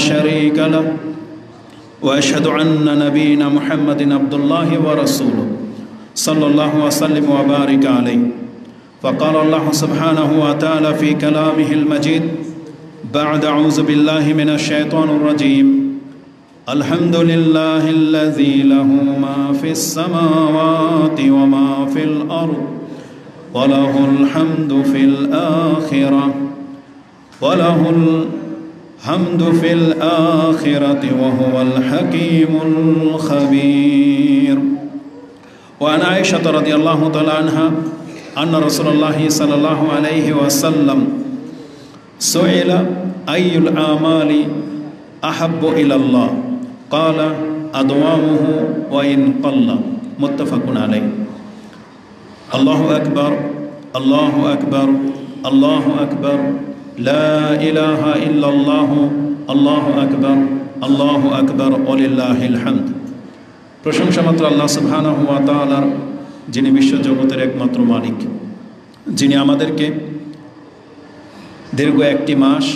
شريك له وأشهد أن نبينا محمد عبد الله ورسوله صلى الله وسلم وبارك عليه فقال الله سبحانه وتعالى في كلامه المجيد بعد أعوذ بالله من الشيطان الرجيم الحمد لله الذي له ما في السماوات وما في الأرض وله الحمد في الآخرة وهو الحكيم الخبير. وعن عائشة رضي الله تعالى عنها أن رسول الله صلى الله عليه وسلم سئل أي الأعمال أحب إلى الله قال أدوامه وإن قل متفق عليه. الله أكبر الله أكبر الله أكبر لا إله إلا الله الله أكبر الله أكبر ولله الحمد. প্রশংসা মাত্র আল্লাহ সুবহানাহু ওয়া তাআলার, যিনি বিশ্বজগতের একমাত্র মালিক, যিনি আমাদেরকে দীর্ঘ একটি মাস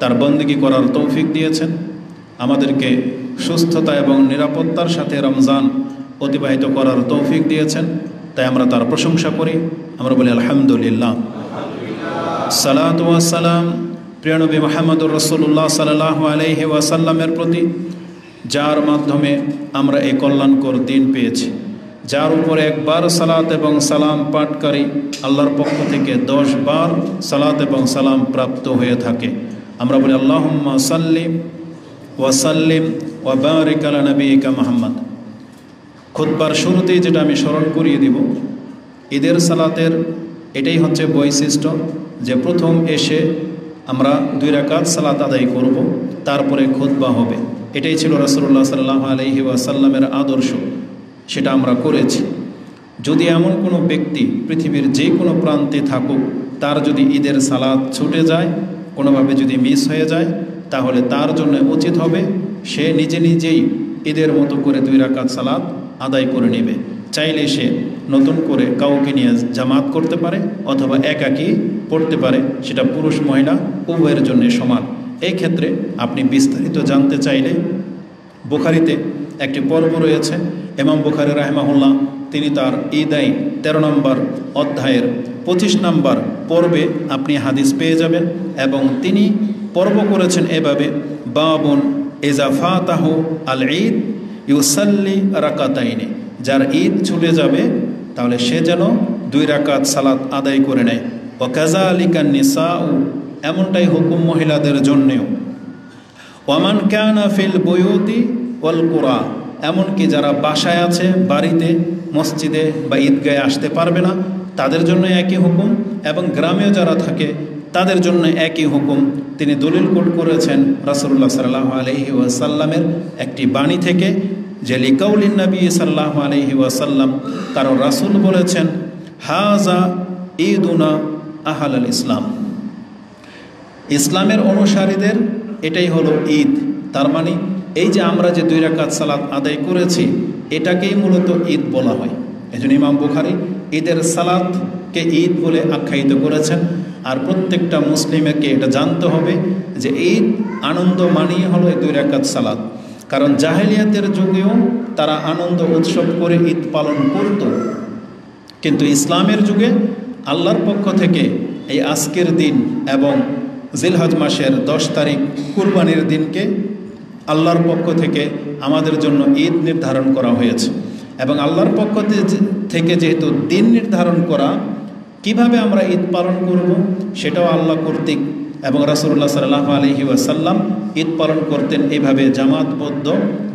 তার বন্দেগী করার তৌফিক দিয়েছেন, আমাদেরকে সুস্থতা এবং নিরাপত্তার সাথে রমজান অতিবাহিত করার তৌফিক দিয়েছেন। তাই আমরা তার প্রশংসা করি, আমরা বলি আলহামদুলিল্লাহ। সালাতু ওয়াস সালাম প্রিয় নবী মুহাম্মদুর রাসূলুল্লাহ সাল্লাল্লাহু আলাইহি ওয়াসাল্লামের প্রতি, যার মাধ্যমে আমরা এই কল্যাণকর দিন পেয়েছি, যার উপরে একবার সালাত এবং সালাম পাঠকারী আল্লাহর পক্ষ থেকে 10 বার সালাত এবং সালাম প্রাপ্ত হয়ে থাকে। আমরা বলি আল্লাহুম্মা সাল্লি ওয়া সাল্লিম ওয়া বারিক আলা নবিয়িকা মুহাম্মদ। খুতবার শুরুতেই যেটা আমি স্মরণ করিয়ে দিব, ঈদের সালাতের এটাই হচ্ছে বৈশিষ্ট্য যে প্রথম এসে আমরা 2 রাকাত সালাত আদায় করব, তারপরে খুতবা হবে। এটাই ছিল রাসূলুল্লাহ সাল্লাল্লাহু আলাইহি ওয়াসাল্লামের আদর্শ, সেটা আমরা করেছি। যদি এমন কোনো ব্যক্তি পৃথিবীর যে কোনো প্রান্তে থাকুক, তার যদি ঈদের সালাত ছুটে যায়, কোনোভাবে যদি মিস হয়ে যায়, তাহলে তার জন্য উচিত হবে সে নিজে নিজেই ঈদের মতো করে 2 রাকাত সালাত আদায় করে নেবে। চাইলে সে নতুন করে কাউকে নিয়ে জামাত করতে পারে অথবা একাকী পড়তে পারে, সেটা পুরুষ মহিলা উভয়ের জন্য সমান। এই ক্ষেত্রে আপনি বিস্তারিত জানতে চাইলে বুখারীতে একটি পর্ব রয়েছে, ইমাম বুখারী রাহিমাহুল্লাহ তিনি তার ঈদাই 13 নম্বর অধ্যায়ের 25 নম্বর পর্বে আপনি হাদিস পেয়ে যাবেন, এবং তিনি পর্ব করেছেন এভাবে, বাবুন ইজা ফাতাহু আল ঈদ ইউসাল্লি রাকাতাইনি, যার ঈদ ছুটে যাবে তাহলে সে যেন 2 রাকাত সালাত আদায় করে নেয়। ওয়া কাযালিকা নিসাউ, এমনটাই হুকুম মহিলাদের জন্যেও। ওয়ামান কানা ফিল বুয়ুতি ওয়াল কুরা, এমনকি যারা বাসায় আছে, বাড়িতে, মসজিদে বা ঈদগাহে আসতে পারবে না, তাদের জন্য একই হুকুম, এবং গ্রামেও যারা থাকে তাদের জন্য একই হুকুম। তিনি দলিল কোট করেছেন রাসূলুল্লাহ সাল্লাল্লাহু আলাইহি ওয়াসাল্লামের একটি বাণী থেকে, যে লিকাউলিন নবী সাল্লাল্লাহু আলাইহি ওয়াসাল্লাম, কারণ রাসূল বলেছেন হাজা ঈদুনা আহলাল ইসলাম, ইসলামের অনুসারীদের এটাই হলো ঈদ। তার মানে এই যে আমরা যে 2 রাকাত সালাত আদায় করেছি, এটাকেই মূলত ঈদ বলা হয়। এজন্য ইমাম বুখারী ঈদের সালাতকে ঈদ বলে আখ্যায়িত করেছেন। আর প্রত্যেকটা মুসলিমকে এটা জানতে হবে যে ঈদ আনন্দ মানেই হলো এই 2 রাকাত সালাত। কারণ জাহেলিয়াতের যুগেও তারা আনন্দ উৎসব করে ঈদ পালন করত, কিন্তু ইসলামের যুগে আল্লাহর পক্ষ থেকে এই আজকের দিন এবং জিলহজ মাসের 10 তারিখ কুরবানির দিনকে আল্লাহর পক্ষ থেকে আমাদের জন্য ঈদ নির্ধারণ করা হয়েছে। এবং আল্লাহর পক্ষ থেকে যেহেতু দিন নির্ধারণ করা, কিভাবে আমরা ঈদ পালন করব সেটাও আল্লাহ কর্তৃক, এবং রাসূলুল্লাহ সাল্লাল্লাহু আলাইহি ওয়াসাল্লাম ঈদ পালন করতেন এইভাবে জামাতবদ্ধ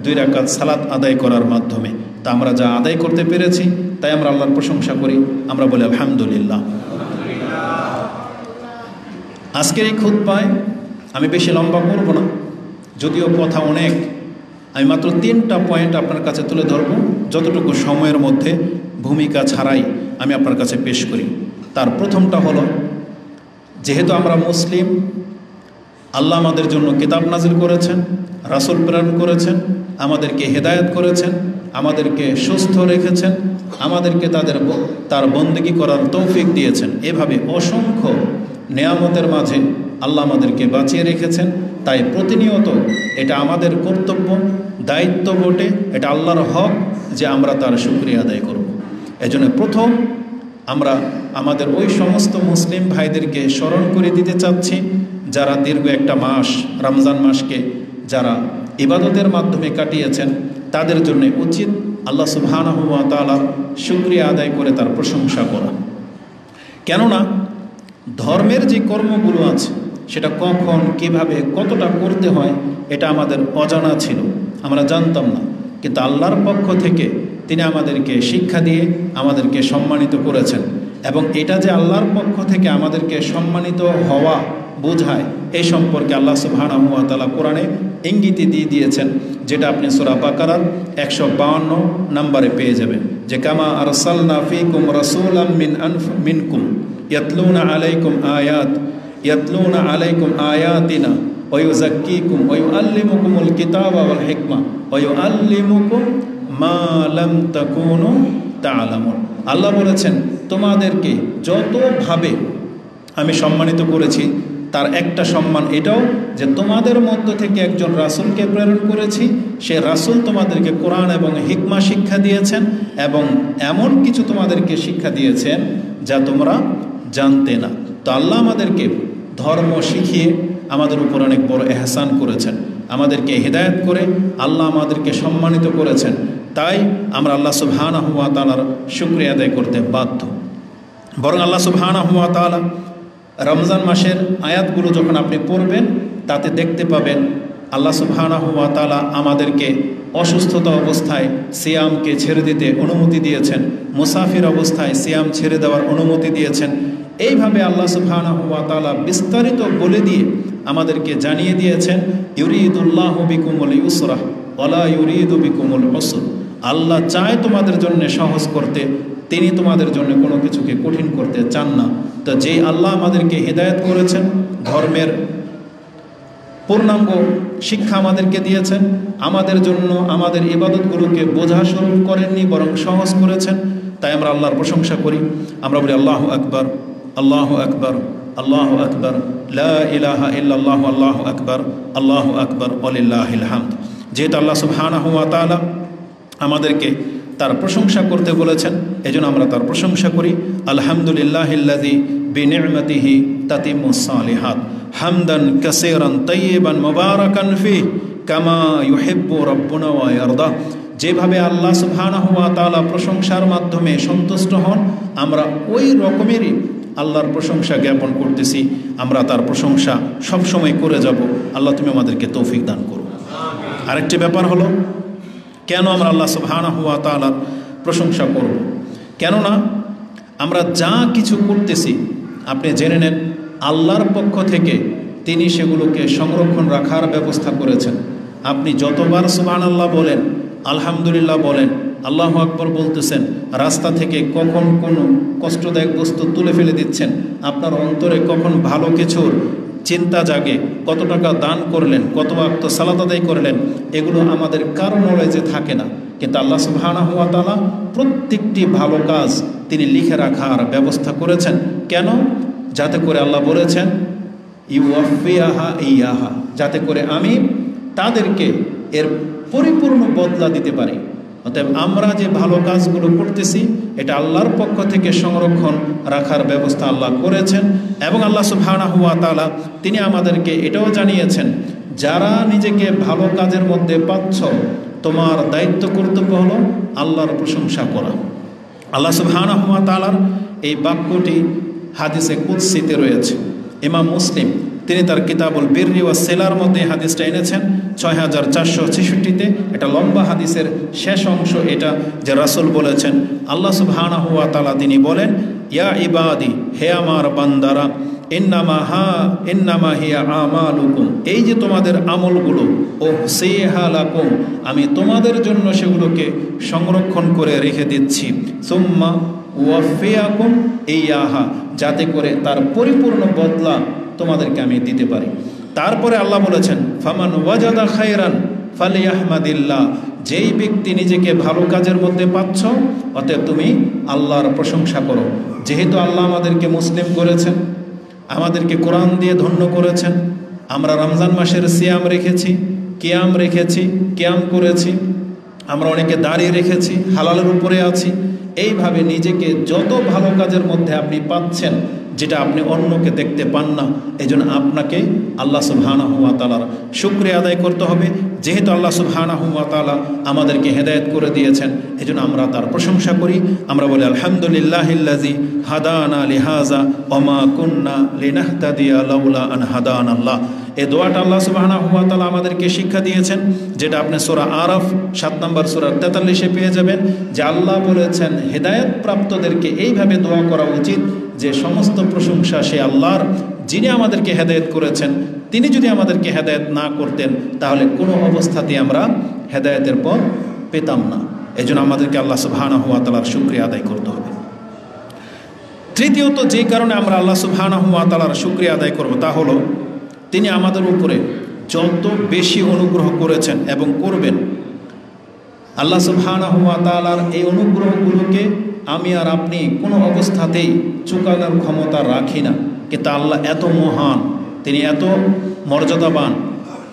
2 রাকাত সালাত আদায় করার মাধ্যমে। তা আমরা যা আদায় করতে পেরেছি তাই আমরা আল্লাহর প্রশংসা করি, আমরা বলি আলহামদুলিল্লাহ। আজকের এই খুতবায় আমি বেশি লম্বা করব না, যদিও কথা অনেক। আমি মাত্র 3টা পয়েন্ট আপনার কাছে তুলে ধরব, যতটুকু সময়ের মধ্যে ভূমিকা ছাড়াই আমি আপনার কাছে পেশ করি। তার প্রথমটা হলো, যেহেতু আমরা মুসলিম, আল্লাহ আমাদের জন্য কিতাব নাজিল করেছেন, রাসূল প্রেরণ করেছেন, আমাদেরকে হেদায়েত করেছেন, আমাদেরকে সুস্থ রেখেছেন, আমাদেরকে তার বন্দেগী করার তৌফিক দিয়েছেন। এভাবে অসংখ্য নেয়ামতের মাঝে আল্লাহ আমাদেরকে বাঁচিয়ে রেখেছেন। তাই প্রতিনিয়ত এটা আমাদের কর্তব্য, দায়িত্ব বটে, এটা আল্লাহর হক যে আমরা তার শুকরিয়া আদায় করব। এজন্য প্রথম আমরা আমাদের ওই সমস্ত মুসলিম ভাইদেরকে স্মরণ করে দিতে চাচ্ছি যারা দীর্ঘ একটা মাস, রমজান মাসকে যারা ইবাদতের মাধ্যমে কাটিয়েছেন, তাদের জন্য উচিত আল্লাহ সুবহানাহু ওয়া তাআলার শুকরিয়া আদায় করে তার প্রশংসা করা। কেননা ধর্মের যে কর্মগুলো আছে সেটা কখন, কিভাবে, কতটা করতে হয় এটা আমাদের অজানা ছিল, আমরা জানতাম না। কিন্তু আল্লাহর পক্ষ থেকে তিনি আমাদেরকে শিক্ষা দিয়ে আমাদেরকে সম্মানিত করেছেন, এবং এটা যে আল্লাহর পক্ষ থেকে আমাদেরকে সম্মানিত হওয়া বোঝায় এই সম্পর্কে আল্লাহ সুবহানাহু ওয়া তাআলা কোরআনে ইঙ্গিত দিয়ে দিয়েছেন, যেটা আপনি সূরা বাকারার 152 নম্বরে পেয়ে যাবেন, যে কামা আরসালনা ফীকুম রাসূলাম মিনকুম ইয়াতলুনা আলাইকুম আয়াতিনা ওয়া ইউযাক্কিকুম ওয়া ইউআল্লিমুকুমুল কিতাবা ওয়াল হিকমা ওয়া ইউআল্লিমুকুম মা লাম তাকুনু তা'লামুন। আল্লাহ বলেছেন তোমাদেরকে যতভাবে আমি সম্মানিত করেছি তার একটা সম্মান এটাও যে তোমাদের মধ্য থেকে একজন রাসূলকে প্রেরণ করেছি, সে রাসূল তোমাদেরকে কোরআন এবং হিকমা শিক্ষা দিয়েছেন এবং এমন কিছু তোমাদেরকে শিক্ষা দিয়েছেন যা তোমরা জানতে না। তো আল্লাহ আমাদেরকে ধর্ম শিখিয়ে আমাদের উপর অনেক বড় এহসান করেছেন, আমাদেরকে হিদায়াত করে আল্লাহ আমাদেরকে সম্মানিত করেছেন। তাই আমরা আল্লাহ সুবহানাহু ওয়া তাআলার শুকরিয়া আদায় করতে বাধ্য। বরং আল্লাহ সুবহানাহু ওয়া তাআলা রমজান মাসের আয়াতগুলো যখন আপনি পড়বেন তাতে দেখতে পাবেন আল্লাহ সুবহানাহু ওয়া তাআলা আমাদেরকে অসুস্থতা অবস্থায় সিয়ামকে ছেড়ে দিতে অনুমতি দিয়েছেন, মুসাফির অবস্থায় সিয়াম ছেড়ে দেওয়ার অনুমতি দিয়েছেন। এইভাবে আল্লাহ সুবহানাহু ওয়া তাআলা বিস্তারিত বলে দিয়ে আমাদেরকে জানিয়ে দিয়েছেন, ইউরিদুল্লাহু বিকুমুল ইউসরা ওয়ালা ইউরিদু বিকুমুল উসর। আল্লাহ চায় তোমাদের জন্য সহজ করতে, তিনি তোমাদের জন্য কোনো কিছুকে কঠিন করতে চান না। তো যেই আল্লাহ আমাদেরকে হিদায়াত করেছেন, ধর্মের পূর্ণাঙ্গ শিক্ষা আমাদেরকে দিয়েছেন, আমাদের জন্য আমাদের ইবাদতগুলোকে বোঝা স্বরূপ করেননি বরং সহজ করেছেন, তাই আমরা আল্লাহর প্রশংসা করি। আমরা বলি আল্লাহু আকবার, আল্লাহু আকবার, আল্লাহু আকবার, লা ইলাহা ইল্লাল্লাহু, আল্লাহু আকবার, আল্লাহু আকবার, ওয়ালিল্লাহিল হামদ। যেহেতু আল্লাহ সুবহানাহু ওয়া তাআলা আমাদেরকে তার প্রশংসা করতে বলেছেন, এজন্য আমরা তার প্রশংসা করি। আলহামদুলিল্লাহিল্লাযী বিনি'মাতিহি তাতিম্মুস সালিহাত হামদান কাসীরান তাইয়িবান মুবারাকান ফীহি কামা ইউহিব্বু রাব্বুনা ওয়া ইয়ারদা। যেভাবে আল্লাহ সুবহানাহু ওয়া তাআলা প্রশংসার মাধ্যমে সন্তুষ্ট হন, আমরা ওই রকমেরই আল্লাহর প্রশংসা জ্ঞাপন করতেছি, আমরা তার প্রশংসা সবসময় করে যাব। আল্লাহ তুমি আমাদেরকে তৌফিক দান করো। আরেকটি ব্যাপার হলো, কেন আমরা আল্লাহ সুবহানাহু ওয়া তাআলার প্রশংসা করব? কেননা আমরা যা কিছু করতেছি আপনি জেনে নেন আল্লাহর পক্ষ থেকে তিনি সেগুলোকে সংরক্ষণ রাখার ব্যবস্থা করেছেন। আপনি যতবার সুবহানাল্লাহ বলেন, আলহামদুলিল্লাহ বলেন, আল্লাহু আকবার বলতেছেন, রাস্তা থেকে কখন কোনো কষ্টদায়ক বস্তু তুলে ফেলে দিচ্ছেন, আপনার অন্তরে কখন ভালো কিছুর চিন্তা জাগে, কত টাকা দান করলেন, কত ওয়াক্ত সালাত আদায় করলেন, এগুলো আমাদের কারো নলেজে থাকে না। কিন্তু আল্লাহ সুবহানাহু ওয়া তাআলা প্রত্যেকটি ভালো কাজ তিনি লিখে রাখার ব্যবস্থা করেছেন। কেন? যাতে করে আল্লাহ বলেছেন ইউওয়াফিয়াহা ইয়াহা, যাতে করে আমি তাদেরকে এর পরিপূর্ণ বদলা দিতে পারি। অতএব আমরা যে ভালো কাজগুলো করতেছি এটা আল্লাহর পক্ষ থেকে সংরক্ষণ রাখার ব্যবস্থা আল্লাহ করেছেন। এবং আল্লাহ সুবহানাহু ওয়া তাআলা তিনি আমাদেরকে এটাও জানিয়েছেন, যারা নিজেকে ভালো কাজের মধ্যে পাচ্ছ, তোমার দায়িত্ব কর্তব্য হলো আল্লাহর প্রশংসা করা। আল্লাহ সুবহানাহু ওয়া তাআলার এই বাক্যটি হাদিসে কুদসিতে রয়েছে। ইমাম মুসলিম তিনি তার কিতাবুল বিররি ওয়াস সিলার মধ্যে হাদিসটা এনেছেন 6466-তে। এটা লম্বা হাদিসের শেষ অংশ এটা, যে রাসূল বলেছেন, আল্লাহ সুবহানাহু ওয়া তাআলা তিনি বলেন, ইয়া ইবাদি, হে আমার বান্দারা, ইন্নামা হিয়া আমালুকুম, এই যে তোমাদের আমলগুলো, উহসিহা লাকুম, আমি তোমাদের জন্য সেগুলোকে সংরক্ষণ করে রেখে দিচ্ছি, সুম্মা ওয়াফিয়াকুম ইয়াহা, যাতে করে তার পরিপূর্ণ বদলা তোমাদেরকে আমি দিতে পারি। তারপরে আল্লাহ বলেছেন, ফামান ওয়াজাদা খায়রান ফালিয়াহমাদিল্লাহ, যেই ব্যক্তি নিজেকে ভালো কাজের মধ্যে পাচ্ছ, অতএব তুমি আল্লাহর প্রশংসা করো। যেহেতু আল্লাহ আমাদেরকে মুসলিম করেছেন, আমাদেরকে কোরআন দিয়ে ধন্য করেছেন, আমরা রমজান মাসের সিয়াম রেখেছি, কিয়াম রেখেছি, কিয়াম করেছি, আমরা অনেকে দাঁড়িয়ে রেখেছি, হালালের উপরে আছি। এইভাবে নিজেকে যত ভালো কাজের মধ্যে আপনি পাচ্ছেন, যেটা আপনি অন্যকে দেখতে পান না, এই জন্য আপনাকে আল্লাহ সুবহানাহু ওয়া তাআলার শুকরিয়া আদায় করতে হবে। যেহেতু আল্লাহ সুবহানাহু ওয়া তাআলা আমাদেরকে হেদায়েত করে দিয়েছেন, এই জন্য আমরা তার প্রশংসা করি। আমরা বলি আলহামদুলিল্লাহিল্লাযী হাদানা লিহাযা ওয়া মা কুন্না লিনাহতাদিয়া লাউলা আন হাদানাল্লাহ। এই দোয়াটা আল্লাহ সুবহানাহু ওয়া তাআলা আমাদেরকে শিক্ষা দিয়েছেন, যেটা আপনি সূরা আরাফ 7 নম্বর সূরা 43-এ পেয়ে যাবেন, যে আল্লাহ বলেছেন হেদায়েত প্রাপ্তদেরকে এইভাবে দোয়া করা উচিত যে সমস্ত প্রশংসা সে আল্লাহর, যিনি আমাদেরকে হেদায়েত করেছেন। তিনি যদি আমাদেরকে হেদায়েত না করতেন তাহলে কোনো অবস্থাতেই আমরা হেদায়েতের পথ পেতাম না। এই জন্য আমাদেরকে আল্লাহ সুবহানাহু ওয়া তাআলার শুকরিয়া আদায় করতে হবে। তৃতীয়ত যে কারণে আমরা আল্লাহ সুবহানাহু ওয়া তাআলার শুকরিয়া আদায় করব, তা হলো তিনি আমাদের উপরে যত বেশি অনুগ্রহ করেছেন এবং করবেন, আল্লাহ সুবহানাহু ওয়া তাআলার এই অনুগ্রহগুলোকে আমি আর আপনি কোনো অবস্থাতেই চুকানোর ক্ষমতা রাখি না। কিন্তু আল্লাহ এত মহান, তিনি এত মর্যাদাবান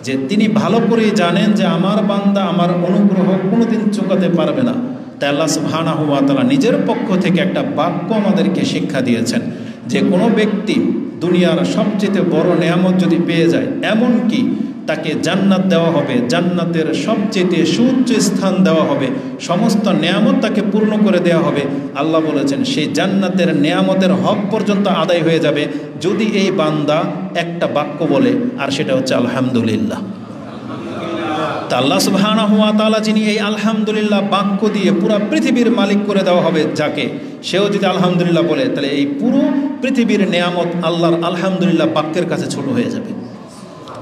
যে তিনি ভালো করেই জানেন যে আমার বান্দা আমার অনুগ্রহ কোনোদিন চুকাতে পারবে না। তাই আল্লাহ সুবহানাহু ওয়া তাআলা নিজের পক্ষ থেকে একটা বাক্য আমাদেরকে শিক্ষা দিয়েছেন, যে কোনো ব্যক্তি দুনিয়ার সবচেয়ে বড় নেয়ামত যদি পেয়ে যায়, এমনকি তাকে জান্নাত দেওয়া হবে, জান্নাতের সবচেয়ে সুউচ্চ স্থান দেওয়া হবে, সমস্ত নেয়ামত তাকে পূর্ণ করে দেওয়া হবে। আল্লাহ বলেছেন সেই জান্নাতের নেয়ামতের হক পর্যন্ত আদায় হয়ে যাবে যদি এই বান্দা একটা বাক্য বলে, আর সেটা হচ্ছে আলহামদুলিল্লাহ। তা আল্লাহ সুবহানাহু ওয়া তাআলা যিনি এই আলহামদুলিল্লাহ বাক্য দিয়ে পুরো পৃথিবীর মালিক করে দেওয়া হবে যাকে, সেও যদি আলহামদুলিল্লাহ বলে, তাহলে এই পুরো পৃথিবীর নেয়ামত আল্লাহর আলহামদুলিল্লাহ বাক্যের কাছে ছোট হয়ে যাবে।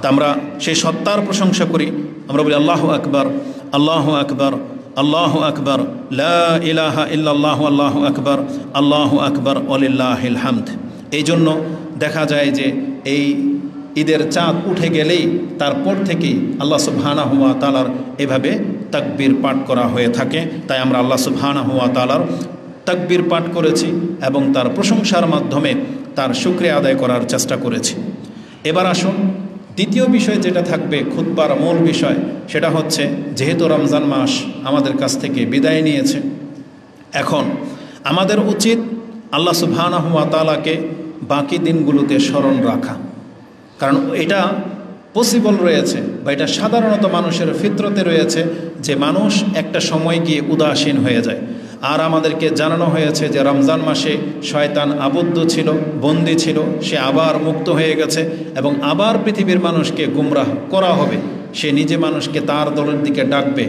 তা আমরা সেই সত্তার প্রশংসা করি। আমরা বলি আল্লাহু আকবার, আল্লাহু আকবার, আল্লাহু আকবার, লা ইলাহা ইল্লাল্লাহু, আল্লাহু আকবার, আল্লাহু আকবার, ওয়ালিল্লাহিল হামদ। এই জন্য দেখা যায় যে এই ঈদের চাঁদ উঠে গেলেই তারপর থেকেই আল্লাহ সুবহানাহু ওয়া তাআলার এভাবে তাকবীর পাঠ করা হয়ে থাকে। তাই আমরা আল্লাহ সুবহানাহু ওয়া তাআলার তাকবীর পাঠ করেছি এবং তার প্রশংসার মাধ্যমে তার শুকরিয়া আদায় করার চেষ্টা করেছি। এবার আসুন দ্বিতীয় বিষয় যেটা থাকবে খুতবার মূল বিষয়, সেটা হচ্ছে যেহেতু রমজান মাস আমাদের কাছ থেকে বিদায় নিয়েছে, এখন আমাদের উচিত আল্লাহ সুবহানাহু ওয়া তাআলাকে বাকি দিনগুলোতে স্মরণ রাখা। কারণ এটা পসিবল রয়েছে বা এটা সাধারণত মানুষের ফিতরতে রয়েছে যে মানুষ একটা সময় গিয়ে উদাসীন হয়ে যায়। আর আমাদেরকে জানানো হয়েছে যে রমজান মাসে শয়তান আবদ্ধ ছিল, বন্দী ছিল, সে আবার মুক্ত হয়ে গেছে এবং আবার পৃথিবীর মানুষকে গুমরাহ করা হবে, সে নিজে মানুষকে তার দলের দিকে ডাকবে।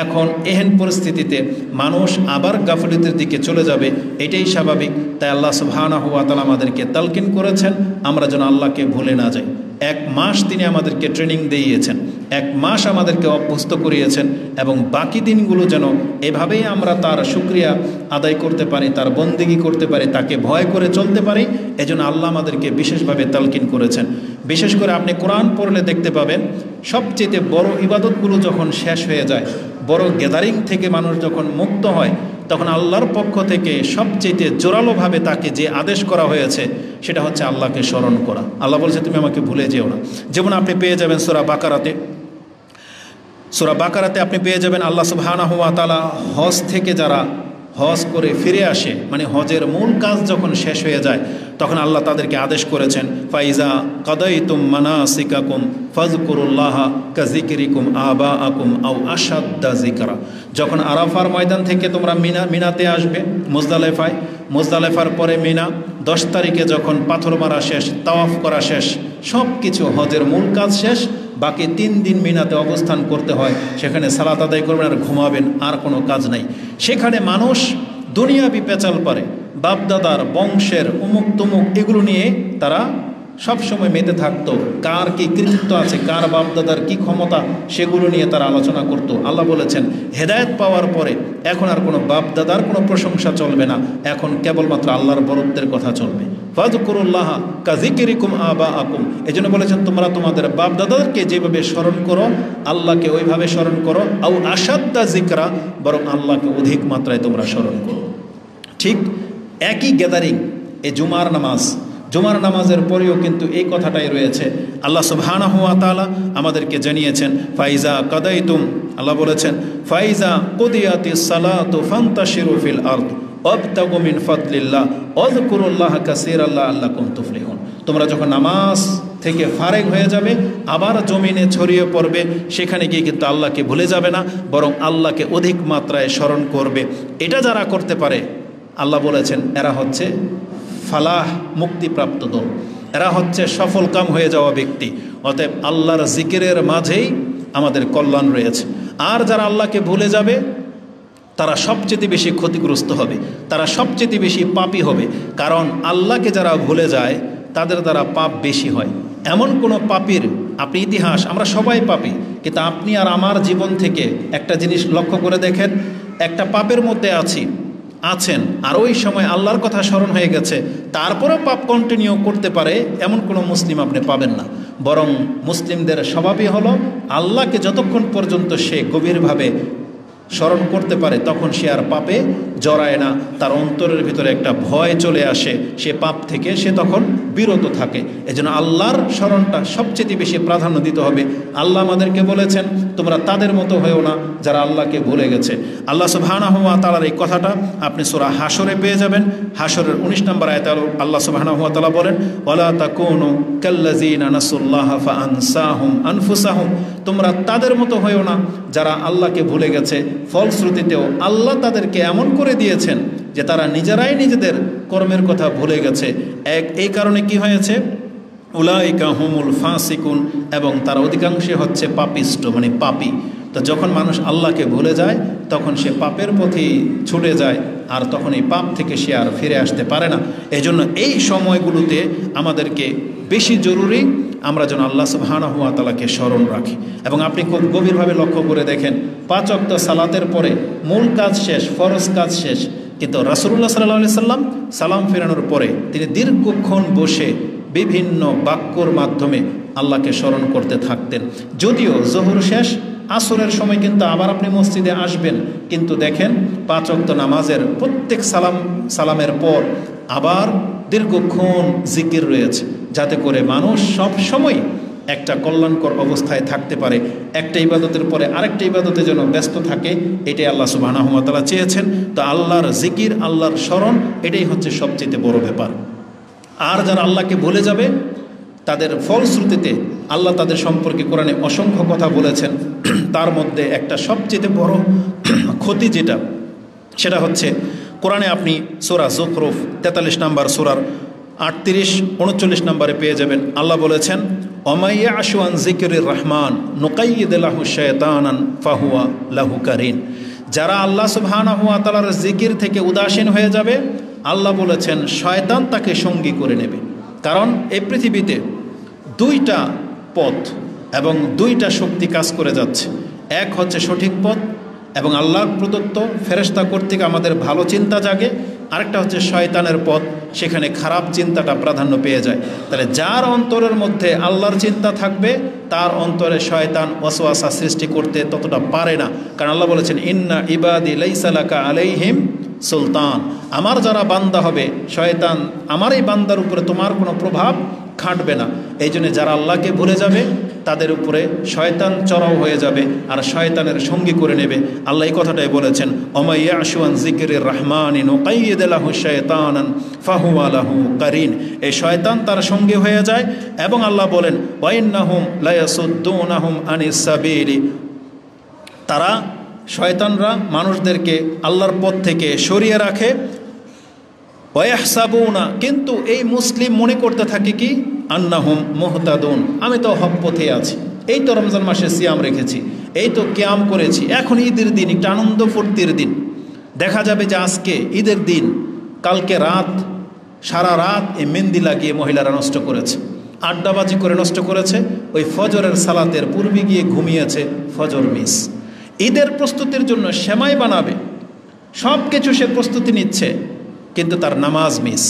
এখন এহেন পরিস্থিতিতে মানুষ আবার গাফিলতির দিকে চলে যাবে, এটাই স্বাভাবিক। তাই আল্লাহ সুবহানাহু ওয়া তাআলা আমাদেরকে তালকিন করেছেন আমরা যেন আল্লাহকে ভুলে না যাই। 1 মাস তিনি আমাদেরকে ট্রেনিং দিয়েছেন, 1 মাস আমাদেরকে অভ্যস্ত করিয়েছেন এবং বাকি দিনগুলো যেন এভাবেই আমরা তার শুকরিয়া আদায় করতে পারি, তার বন্দেগী করতে পারি, তাকে ভয় করে চলতে পারি। এজন্য আল্লাহ আমাদেরকে বিশেষভাবে তালকিন করেছেন। বিশেষ করে আপনি কোরআন পড়লে দেখতে পাবেন সবচেয়ে বড় ইবাদতগুলো যখন শেষ হয়ে যায়, বড় গ্যাদারিং থেকে মানুষ যখন মুক্ত হয়, তখন আল্লাহর পক্ষ থেকে সবচেয়ে জোরালোভাবে তাকে যে আদেশ করা হয়েছে সেটা হচ্ছে আল্লাহকে স্মরণ করা। আল্লাহ বলছে তুমি আমাকে ভুলে যেও না। যেমন আপনি পেয়ে যাবেন সূরা বাকারাতে আপনি পেয়ে যাবেন আল্লাহ সুবহানাহু ওয়া তাআলা হজ থেকে যারা হজ করে ফিরে আসে, মানে হজের মূল কাজ যখন শেষ হয়ে যায়, তখন আল্লাহ তাদেরকে আদেশ করেছেন ফাইজা কাদাইতুম মানাসিকাকুম ফাযকুরুল্লাহা কাযিকরিকুম আবাআকুম আও আশাদ্দা যিকরা। যখন আরাফার ময়দান থেকে তোমরা মিনাতে আসবে, মুজদালেফার পরে মিনা, 10 তারিখে যখন পাথর মারা শেষ, তাওয়াফ করা শেষ, সব কিছু হজের মূল কাজ শেষ, বাকি 3 দিন মিনাতে অবস্থান করতে হয়। সেখানে সালাত আদায় করবেন আর ঘুমাবেন, আর কোনো কাজ নাই। সেখানে মানুষ দুনিয়াবি পেঁচাল পারে, বাপদাদার বংশের উমুক তুমুক এগুলো নিয়ে তারা সবসময় মেতে থাকতো। কার কি কৃতিত্ব আছে, কার বাপদাদার কি ক্ষমতা, সেগুলো নিয়ে তারা আলোচনা করত। আল্লাহ বলেছেন হেদায়েত পাওয়ার পরে এখন আর কোনো বাপদাদার কোনো প্রশংসা চলবে না, এখন কেবলমাত্র আল্লাহর বরত্বের কথা চলবে। ফাযকুরুল্লাহা কাযিকরিকুম আবাআকুম। এজন্য বলেছেন তোমরা তোমাদের বাপদাদাকে যেভাবে স্মরণ করো, আল্লাহকে ওইভাবে স্মরণ করো। আও আশাদ্দা যিকরা, বরং আল্লাহকে অধিক মাত্রায় তোমরা স্মরণ করো। ঠিক একই গ্যাদারিং, এই জুমার নামাজ জুমার নামাজের পরেও কিন্তু এই কথাটাই রয়েছে। আল্লাহ সুবহানাহু ওয়া তাআলা আমাদেরকে জানিয়েছেন ফাইজা কাদাইতুম, আল্লাহ বলেছেন ফাইজা কুদিয়াতিস সালাতু ফান্তাশিরু ফিল আরদ ওয়াবতাগু মিন ফাদলিল্লাহ ওয়াযকুরুল্লাহা কাসীরান লাআল্লাকুম তুফলিহুন। তোমরা যখন নামাজ থেকে ফারেগ হয়ে যাবে আবার জমিনে ছড়িয়ে পড়বে, সেখানে গিয়ে কিন্তু আল্লাহকে ভুলে যাবে না, বরং আল্লাহকে অধিক মাত্রায় স্মরণ করবে। এটা যারা করতে পারে আল্লাহ বলেছেন এরা হচ্ছে ফালাহ, মুক্তিপ্রাপ্ত দল, এরা হচ্ছে সফল কাম হয়ে যাওয়া ব্যক্তি। অতএব আল্লাহর জিকিরের মাঝেই আমাদের কল্যাণ রয়েছে। আর যারা আল্লাহকে ভুলে যাবে তারা সবচেয়ে বেশি ক্ষতিগ্রস্ত হবে, তারা সবচেয়ে বেশি পাপী হবে। কারণ আল্লাহকে যারা ভুলে যায় তাদের দ্বারা পাপ বেশি হয়। এমন কোনো পাপীর আপনি ইতিহাস, আমরা সবাই পাপী, কিন্তু আপনি আর আমার জীবন থেকে একটা জিনিস লক্ষ্য করে দেখেন, একটা পাপের মধ্যে আছেন আর ওই সময় আল্লাহর কথা স্মরণ হয়ে গেছে, তারপরেও পাপ কন্টিনিউ করতে পারে এমন কোনো মুসলিম আপনি পাবেন না। বরং মুসলিমদের স্বভাবই হলো আল্লাহকে যতক্ষণ পর্যন্ত সে গভীরভাবে স্মরণ করতে পারে তখন সে আর পাপে জড়ায় না, তার অন্তরের ভিতরে একটা ভয় চলে আসে, সে পাপ থেকে সে তখন বিরত থাকে। এজন্য আল্লাহর স্মরণটা সবচেয়ে বেশি প্রাধান্য দিতে হবে। আল্লাহ আমাদেরকে বলেছেন তোমরা তাদের মতো হয়েও না যারা আল্লাহকে ভুলে গেছে। আল্লাহ সুবহানাহু ওয়া তাআলার এই কথাটা আপনি সূরা হাশরে পেয়ে যাবেন। হাশরের 19 নম্বর আয়াতে আল্লাহ সুবহানাহু ওয়া তাআলা বলেন ওয়ালা তাকুনু কাল্লাযিনা নাসুল্লাহা ফাআনসাহুম আনফুসাহুম, তোমরা তাদের মতো হয়েও না যারা আল্লাহকে ভুলে গেছে, ফলশ্রুতিতেও আল্লাহ তাদেরকে এমন করে দিয়েছেন যে তারা নিজেরাই নিজেদের কর্মের কথা ভুলে গেছে। এই কারণে কি হয়েছে, উলাইকা হুমুল ফাসিকুন, এবং তারা অধিকাংশই হচ্ছে পাপিষ্ট, মানে পাপী। তো যখন মানুষ আল্লাহকে ভুলে যায় তখন সে পাপের পথেই ছুটে যায়, আর তখন এই পাপ থেকে সে আর ফিরে আসতে পারে না। এই জন্য এই সময়গুলোতে আমাদেরকে বেশি জরুরি আমরা যেন আল্লাহ সুবহানাহু ওয়া তাআলাকে স্মরণ রাখি। এবং আপনি খুব গভীরভাবে লক্ষ্য করে দেখেন 5 ওয়াক্ত সালাতের পরে মূল কাজ শেষ, ফরজ কাজ শেষ, কিন্তু রাসূলুল্লাহ সাল্লাল্লাহু আলাইহি সাল্লাম সালাম ফেরানোর পরে তিনি দীর্ঘক্ষণ বসে বিভিন্ন বাক্যর মাধ্যমে আল্লাহকে স্মরণ করতে থাকতেন। যদিও জোহর শেষ, আসরের সময় কিন্তু আবার আপনি মসজিদে আসবেন, কিন্তু দেখেন 5 ওয়াক্ত নামাজের প্রত্যেক সালামের পর আবার দীর্ঘক্ষণ জিকির রয়েছে, যাতে করে মানুষ সব সময় একটা কল্যাণকর অবস্থায় থাকতে পারে, একটা ইবাদতের পরে আরেকটা ইবাদতে যেন ব্যস্ত থাকে। এটাই আল্লাহ সুবহানাহু ওয়া তাআলা চেয়েছেন। তো আল্লাহর জিকির, আল্লাহর স্মরণ, এটাই হচ্ছে সবচেয়ে বড় ব্যাপার। আর যারা আল্লাহকে ভুলে যাবে তাদের ফলশ্রুতিতে আল্লাহ তাদের সম্পর্কে কোরআনে অসংখ্য কথা বলেছেন। তার মধ্যে একটা সবচেয়ে বড় ক্ষতি যেটা, সেটা হচ্ছে কোরআনে আপনি সূরা যুখরুফ 43 নম্বর সূরার 38-39 নম্বরে পেয়ে যাবেন। আল্লাহ বলেছেন ওমাইয়া আশু আন যিকরির রহমান নুকাইয়িদ লাহু শায়তানান ফাহুয়া লাহু কারিন, যারা আল্লাহ সুবহানাহু ওয়া তাআলার জিকির থেকে উদাসীন হয়ে যাবে আল্লাহ বলেছেন শয়তান তাকে সঙ্গী করে নেবে। কারণ এই পৃথিবীতে 2টা পথ এবং 2টা শক্তি কাজ করে যাচ্ছে। এক হচ্ছে সঠিক পথ এবং আল্লাহর প্রদত্ত ফেরেশতা কর্তৃক আমাদের ভালো চিন্তা জাগে, আরেকটা হচ্ছে শয়তানের পথ, সেখানে খারাপ চিন্তাটা প্রাধান্য পেয়ে যায়। তাহলে যার অন্তরের মধ্যে আল্লাহর চিন্তা থাকবে তার অন্তরে শয়তান ওয়াসওয়াসা সৃষ্টি করতে ততটা পারে না। কারণ আল্লাহ বলেছেন ইন্না ইবাদি লাইসা লাকা আলাইহিম সুলতান, আমার যারা বান্দা হবে শয়তান, আমার এই বান্দার উপরে তোমার কোনো প্রভাব খাটবে না। এই জন্য যারা আল্লাহকে ভুলে যাবে তাদের উপরে শয়তান চড়াও হয়ে যাবে আর শয়তানের সঙ্গী করে নেবে। আল্লাহ এই কথাটাই বলেছেন ওমাইয়া আশু আন যিকরির রহমানি নুকাইয়িদ লাহু শায়তানান ফাহুয়া লাহু কারিন, এই শয়তান তার সঙ্গী হয়ে যায়। এবং আল্লাহ বলেন ওয়া ইন্নাহুম লা ইয়াসুদ্দুনাহুম আনিস সাবিলি, তারা শয়তানরা মানুষদেরকে আল্লাহর পথ থেকে সরিয়ে রাখে। ওয়াহসাবুনা, কিন্তু এই মুসলিম মনে করতে থাকে কি আন্নাহুম মুহতাদুন, আমি তো হক পথে আছি, এই তো রমজান মাসে সিয়াম রেখেছি, এই তো কিয়াম করেছি, এখন ঈদের দিন, একটা আনন্দ ফুর্তির দিন। দেখা যাবে যে আজকে ঈদের দিন, কালকে রাত সারা রাত এই মেহেন্দি লাগিয়ে মহিলারা নষ্ট করেছে, আড্ডাবাজি করে নষ্ট করেছে, ওই ফজরের সালাতের পূর্বে গিয়ে ঘুমিয়েছে, ফজর মিস। ঈদের প্রস্তুতির জন্য সেমাই বানাবে, সব কিছু সে প্রস্তুতি নিচ্ছে, কিন্তু তার নামাজ মিস।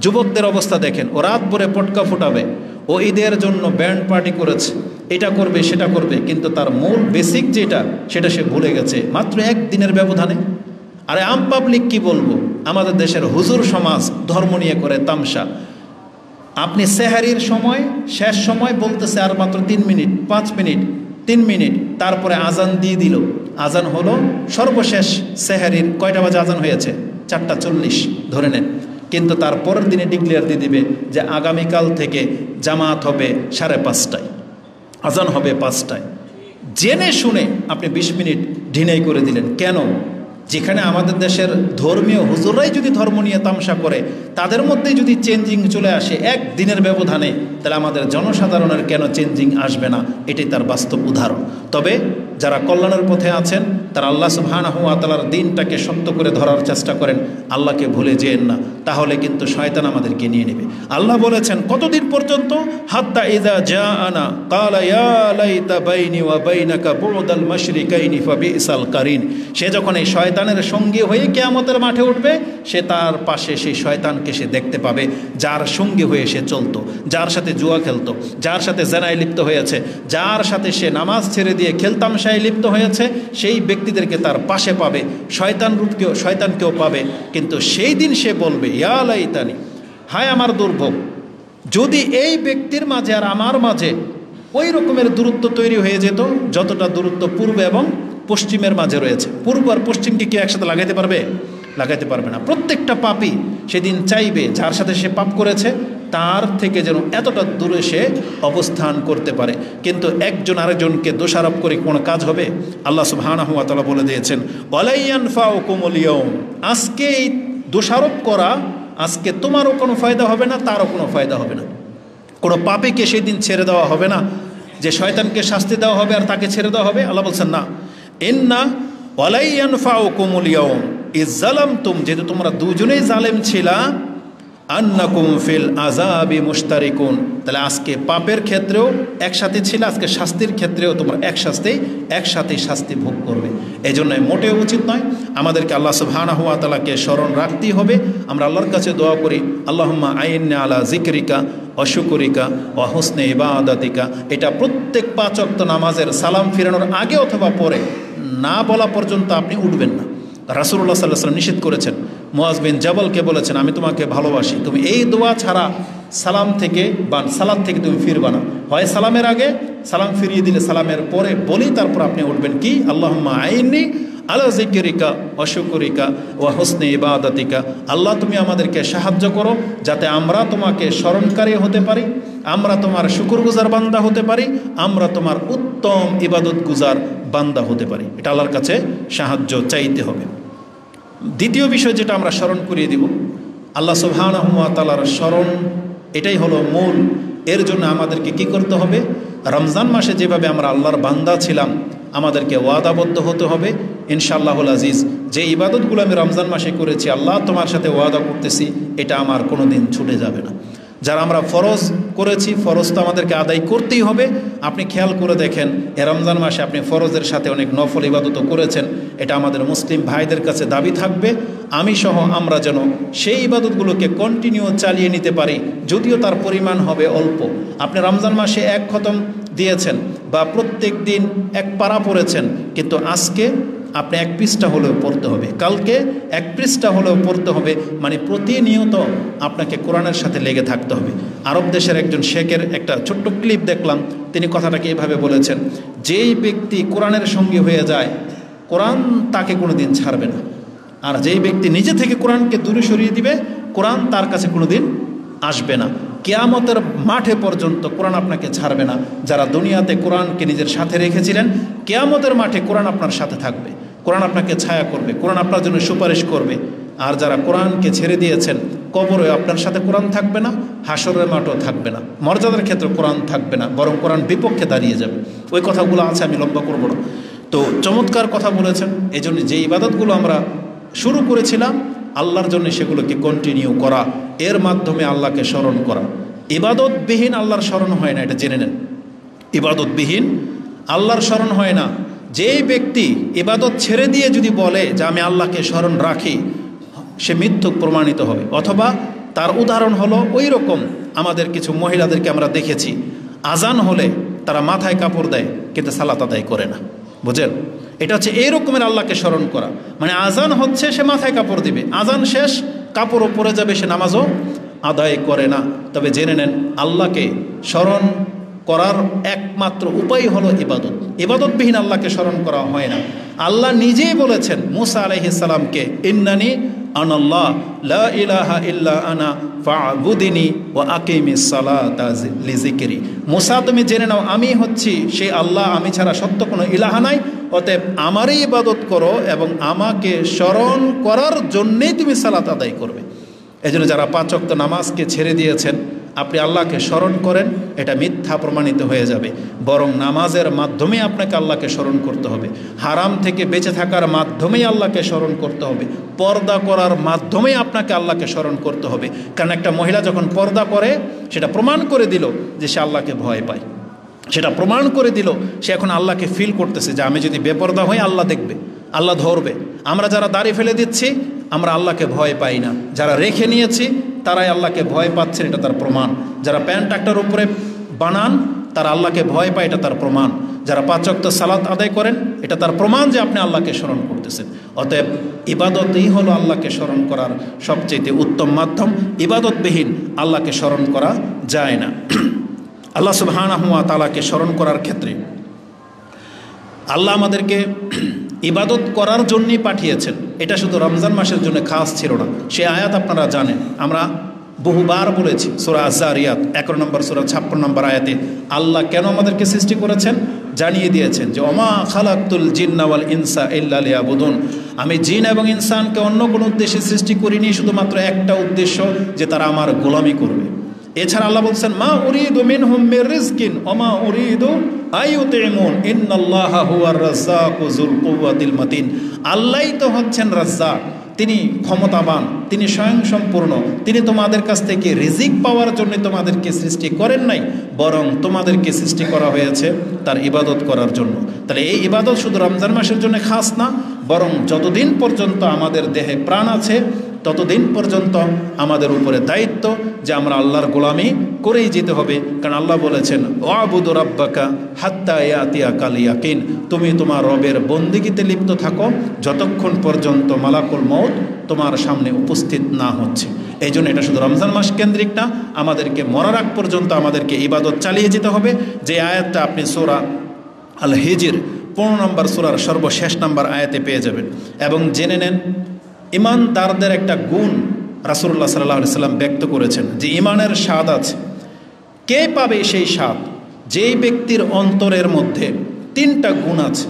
যুবকদের অবস্থা দেখেন, ও রাত ভরে পটকা ফুটাবে, ও ঈদের জন্য ব্যান্ড পার্টি করেছে, এটা করবে সেটা করবে, কিন্তু তার মূল বেসিক যেটা সেটা সে ভুলে গেছে মাত্র একদিনের ব্যবধানে। আরে আম পাবলিক কি বলবো, আমাদের দেশের হুজুর সমাজ ধর্ম নিয়ে করে তামসা। আপনি সেহারির সময় শেষ সময় বলতেছে আর মাত্র 3 মিনিট, 5 মিনিট, 3 মিনিট, তারপরে আজান দিয়ে দিল। আজান হলো সর্বশেষ সেহারির কয়টা বাজে আজান হয়েছে? 4:40 ধরে নেন। কিন্তু তার পরের দিনে ডিক্লেয়ার দিয়ে দিবে যে আগামীকাল থেকে জামাত হবে 5:30টায়, আজান হবে 5টায়। জেনে শুনে আপনি 20 মিনিট ঢিনাই করে দিলেন। কেন? যেখানে আমাদের দেশের ধর্মীয় হুজুররাই যদি ধর্ম নিয়ে তামসা করে, তাদের মধ্যে যদি চেঞ্জিং চলে আসে এক দিনের ব্যবধানে, তাহলে আমাদের জনসাধারণের কেন চেঞ্জিং আসবে না? এটাই তার বাস্তব উদাহরণ। তবে যারা কল্যাণের পথে আছেন তারা আল্লাহ সুবহানাহু ওয়া তাআলার দ্বীনটাকে শক্ত করে ধরার চেষ্টা করেন, আল্লাহকে ভুলে যেন না, তাহলে কিন্তু শয়তান আমাদেরকে নিয়ে নেবে। আল্লাহ বলেছেন কতদিন পর্যন্ত? হাত্তা ইযা জাআনা ক্বালা ইয়া লাইতা বাইনি ওয়া বাইনাকা বু'দাল মাশরিকাইনি ফাবিসাল কারিন। সে যখন এই শয়তানের সঙ্গী হয়ে কিয়ামতের মাঠে উঠবে, সে তার পাশে সেই শয়তানকে সে দেখতে পাবে, যার সঙ্গী হয়ে সে চলতো, যার সাথে জুয়া খেলতো, যার সাথে জেনায় লিপ্ত হয়েছে, যার সাথে সে নামাজ ছেড়ে দিয়ে খেলতামশায় লিপ্ত হয়েছে, সেই ব্যক্তিদেরকে তার পাশে পাবে, শয়তানকেও পাবে। কিন্তু সেই দিন সে বলবে ইয়া লাইতানি, হায় আমার দুর্ভোগ, যদি এই ব্যক্তির মাঝে আর আমার মাঝে ওই রকমের দূরত্ব তৈরি হয়ে যেত যতটা দূরত্ব পূর্ব এবং পশ্চিমের মাঝে রয়েছে। পূর্ব আর পশ্চিমকে কি একসাথে লাগাইতে পারবে? লাগাইতে পারবে না। প্রত্যেকটা পাপী সেদিন চাইবে যার সাথে সে পাপ করেছে তার থেকে যেন এতটা দূরে সে অবস্থান করতে পারে। কিন্তু একজন আরেকজনকে দোষারোপ করে কোনো কাজ হবে? আল্লাহ সুবহানাহু ওয়া তাআলা বলে দিয়েছেন ওয়ালা ইয়ানফাউকুমুল ইয়াউম, আজকে এই দোষারোপ করা আজকে তোমারও কোনো ফায়দা হবে না, তারও কোনো ফায়দা হবে না। কোনো পাপীকে সেদিন ছেড়ে দেওয়া হবে না যে শয়তানকে শাস্তি দেওয়া হবে আর তাকে ছেড়ে দেওয়া হবে। আল্লাহ বলছেন না, ইন্না ওয়ালা ইয়ানফাউকুমুল ইয়াউম ইয যালামতুম, যেহেতু তোমরা দুজনেই জালেম ছিলা, আন্নাকুম ফিল আযাবি মুশতারিকুন, তাহলে আজকে পাপের ক্ষেত্রেও একসাথে ছিল, আজকে শাস্তির ক্ষেত্রেও তোমরা একসাথে শাস্তি ভোগ করবে। এই জন্য মোটেও উচিত নয়। আমাদেরকে আল্লাহ সুবহানাহু ওয়া তাআলাকে স্মরণ রাখতেই হবে। আমরা আল্লাহর কাছে দোয়া করি, আল্লাহুম্মা আইন্না আলা যিকরিকা ওয়া শুকরিকা ওয়া হুসনি ইবাদাতিকা। এটা প্রত্যেক 5 ওয়াক্ত নামাজের সালাম ফিরানোর আগে অথবা পরে না বলা পর্যন্ত আপনি উঠবেন না। রাসূলুল্লাহ সাল্লাল্লাহু আলাইহি ওয়াসাল্লাম নিষেধ করেছেন, মুআজ বিন জাবালকে বলেছেন আমি তোমাকে ভালোবাসি, তুমি এই দোয়া ছাড়া সালাম থেকে বা সালাত থেকে তুমি ফিরবা না। হয় সালামের আগে, সালাম ফিরিয়ে দিলে সালামের পরে বলি তারপর আপনি উঠবেন কি আল্লাহুম্মা আইন্নি আলা যিকরিকা ওয়া শুকরিকা ওয়া হুসনি ইবাদাতিকা। আল্লাহ তুমি আমাদেরকে সাহায্য করো যাতে আমরা তোমাকে স্মরণকারী হতে পারি, আমরা তোমার শুকরগুজার বান্দা হতে পারি, আমরা তোমার উত্তম ইবাদতগুজার বান্দা হতে পারি। এটা আল্লাহর কাছে সাহায্য চাইতে হবে। দ্বিতীয় বিষয় যেটা আমরা স্মরণ করিয়ে দিব, আল্লাহ সুবহানাহু ওয়া তাআলার স্মরণ, এটাই হলো মূল। এর জন্য আমাদেরকে কি করতে হবে? রমজান মাসে যেভাবে আমরা আল্লাহর বান্দা ছিলাম, আমাদেরকে ওয়াদাবদ্ধ হতে হবে ইনশাআল্লাহুল আজিজ, যে ইবাদতগুলো আমি রমজান মাসে করেছি, আল্লাহ তোমার সাথে ওয়াদা করতেছি এটা আমার কোনো দিন ছুটে যাবে না। যারা আমরা ফরজ করেছি, ফরজ তো আমাদেরকে আদায় করতেই হবে। আপনি খেয়াল করে দেখেন এ রমজান মাসে আপনি ফরজের সাথে অনেক নফল ইবাদতও করেছেন। এটা আমাদের মুসলিম ভাইদের কাছে দাবি থাকবে, আমি সহ আমরা যেন সেই ইবাদতগুলোকে কন্টিনিউ চালিয়ে নিতে পারি, যদিও তার পরিমাণ হবে অল্প। আপনি রমজান মাসে 1 খতম দিয়েছেন বা প্রত্যেক দিন 1 পারা পড়েছেন, কিন্তু আজকে আপনি 1 পৃষ্ঠা হলেও পড়তে হবে, কালকে 1 পৃষ্ঠা হলেও পড়তে হবে। মানে প্রতিনিয়ত আপনাকে কোরআনের সাথে লেগে থাকতে হবে। আরব দেশের একজন শেখের একটা ছোট্ট ক্লিপ দেখলাম, তিনি কথাটাকে এভাবে বলেছেন, যেই ব্যক্তি কোরআনের সঙ্গী হয়ে যায় কোরআন তাকে কোনো দিন ছাড়বে না, আর যেই ব্যক্তি নিজে থেকে কোরআনকে দূরে সরিয়ে দিবে কোরআন তার কাছে কোনো দিন আসবে না। কিয়ামতের মাঠে পর্যন্ত কোরআন আপনাকে ছাড়বে না। যারা দুনিয়াতে কোরআনকে নিজের সাথে রেখেছিলেন, কিয়ামতের মাঠে কোরআন আপনার সাথে থাকবে, কোরআন আপনাকে ছায়া করবে, কোরআন আপনার জন্য সুপারিশ করবে। আর যারা কোরআনকে ছেড়ে দিয়েছেন, কবরে আপনার সাথে কোরআন থাকবে না, হাসরের মাঠও থাকবে না, মর্যাদার ক্ষেত্রে কোরআন থাকবে না, বরং কোরআন বিপক্ষে দাঁড়িয়ে যাবে। ওই কথাগুলো আছে, আমি লম্বা করব না। তো চমৎকার কথা বলেছেন। এই জন্য যে ইবাদতগুলো আমরা শুরু করেছিলাম আল্লাহর জন্য সেগুলোকে কন্টিনিউ করা, এর মাধ্যমে আল্লাহকে স্মরণ করা। ইবাদতবিহীন আল্লাহর স্মরণ হয় না, এটা জেনে নেন। ইবাদতবিহীন আল্লাহর স্মরণ হয় না। যেই ব্যক্তি ইবাদত ছেড়ে দিয়ে যদি বলে যে আমি আল্লাহকে স্মরণ রাখি, সে মিথ্যুক প্রমাণিত হবে। অথবা তার উদাহরণ হলো ওই রকম, আমাদের কিছু মহিলাদেরকে আমরা দেখেছি আজান হলে তারা মাথায় কাপড় দেয় কিন্তু সালাত আদায় করে না। বুঝেন? এটা হচ্ছে এই রকমের আল্লাহকে স্মরণ করা। মানে আজান হচ্ছে সে মাথায় কাপড় দিবে, আজান শেষ কাপড়ও পরে যাবে, সে নামাজও আদায় করে না। তবে জেনে নেন, আল্লাহকে স্মরণ করার একমাত্র উপায় হলো ইবাদত। ইবাদতবিহীন আল্লাহকে স্মরণ করা হয় না। আল্লাহ নিজেই বলেছেন মুসা আলাইহিস সালামকে, ইন্নানি আনাল্লাহ লা ইলাহা ইল্লা আনা ফা'বুদিনি ওয়া আকিমিস সালাতা লিযিকরি। মুসা, তুমি জেনে নাও আমি হচ্ছি সেই আল্লাহ, আমি ছাড়া সত্য কোনো ইলাহা নাই, অতএব আমারই ইবাদত করো এবং আমাকে স্মরণ করার জন্যেই তুমি সালাত আদায় করবে। এজন্য যারা 5 ওয়াক্ত নামাজকে ছেড়ে দিয়েছেন, আপনি আল্লাহকে স্মরণ করেন, এটা মিথ্যা প্রমাণিত হয়ে যাবে। বরং নামাজের মাধ্যমে আপনাকে আল্লাহকে স্মরণ করতে হবে, হারাম থেকে বেঁচে থাকার মাধ্যমেই আল্লাহকে স্মরণ করতে হবে, পর্দা করার মাধ্যমেই আপনাকে আল্লাহকে স্মরণ করতে হবে। কারণ একটা মহিলা যখন পর্দা করে, সেটা প্রমাণ করে দিল যে সে আল্লাহকে ভয় পায়, সেটা প্রমাণ করে দিল সে এখন আল্লাহকে ফিল করতেছে যে আমি যদি বেপর্দা হই আল্লাহ দেখবে, আল্লাহ ধরবে। আমরা যারা দাড়ি ফেলে দিচ্ছি, আমরা আল্লাহকে ভয় পাই না। যারা রেখে নিয়েছি তারাই আল্লাহকে ভয় পাচ্ছেন, এটা তার প্রমাণ। যারা প্যান্ট একটার উপরে বানান তারা আল্লাহকে ভয় পায়, এটা তার প্রমাণ। যারা 5 ওয়াক্ত সালাত আদায় করেন, এটা তার প্রমাণ যে আপনি আল্লাহকে স্মরণ করতেছেন। অতএব ইবাদতই হলো আল্লাহকে স্মরণ করার সবচেয়ে উত্তম মাধ্যম। ইবাদতবিহীন আল্লাহকে স্মরণ করা যায় না। আল্লাহ সুবহানাহু ওয়া তাআলাকে স্মরণ করার ক্ষেত্রে আল্লাহ আমাদেরকে ইবাদত করার জন্যই পাঠিয়েছেন। এটা শুধু রমজান মাসের জন্য খাস ছিল না, সে আয়াত আপনারা জানেন, আমরা বহুবার বলেছি। সূরা আয-যারিয়াত 11 নম্বর সূরা 56 নম্বর আয়াতে আল্লাহ কেন আমাদেরকে সৃষ্টি করেছেন জানিয়ে দিয়েছেন যে ওমা খালাকতুল জিন্না ওয়াল ইনসা ইল্লা লিয়াবুদুন, আমি জিন এবং ইনসানকে অন্য কোনো উদ্দেশ্যে সৃষ্টি করিনি, শুধুমাত্র একটা উদ্দেশ্য, যে তারা আমার গোলামি করবে। এছাড়া আল্লাহ বলছেন মা উরিদু মিনহুম মির রিজকিন ওয়া মা উরিদু আইয়ুতিমুন ইন্নাল্লাহা হুয়ার রাজ্জাকু যুল কুওয়াতিল মাতিন। আল্লাহই তো হচ্ছেন রাজ্জাক, তিনি ক্ষমতাবান, তিনি স্বয়ংসম্পূর্ণ। তিনি তোমাদের কাছ থেকে রিজিক পাওয়ার জন্য তোমাদেরকে সৃষ্টি করেন নাই, বরং তোমাদেরকে সৃষ্টি করা হয়েছে তার ইবাদত করার জন্য। তাহলে এই ইবাদত শুধু রমজান মাসের জন্য খাস না, বরং যতদিন পর্যন্ত আমাদের দেহে প্রাণ আছে ততদিন পর্যন্ত আমাদের উপরে দায়িত্ব যে আমরা আল্লাহর গোলামি করেই যেতে হবে। কারণ আল্লাহ বলেছেন ওয়াবুদু রাব্বাকা হাত্তা ইয়াতিয়াকাল ইয়াকিন, তুমি তোমার রবের বন্দেগীতে লিপ্ত থাকো যতক্ষণ পর্যন্ত মালাকুল মউত তোমার সামনে উপস্থিত না হচ্ছে। এই জন্য এটা শুধু রমজান মাস কেন্দ্রিক না, আমাদেরকে মরার আগ পর্যন্ত আমাদেরকে ইবাদত চালিয়ে যেতে হবে। যে আয়াতটা আপনি সূরা আল হিজর 15 নম্বর সূরার সর্বশেষ নম্বর আয়াতে পেয়ে যাবেন। এবং জেনে নেন, ইমানদারদের একটা গুণ রাসূলুল্লাহ সাল্লাল্লাহু আলাইহি সাল্লাম ব্যক্ত করেছেন যে ইমানের স্বাদ আছে। কে পাবে সেই স্বাদ? যেই ব্যক্তির অন্তরের মধ্যে 3টা গুণ আছে,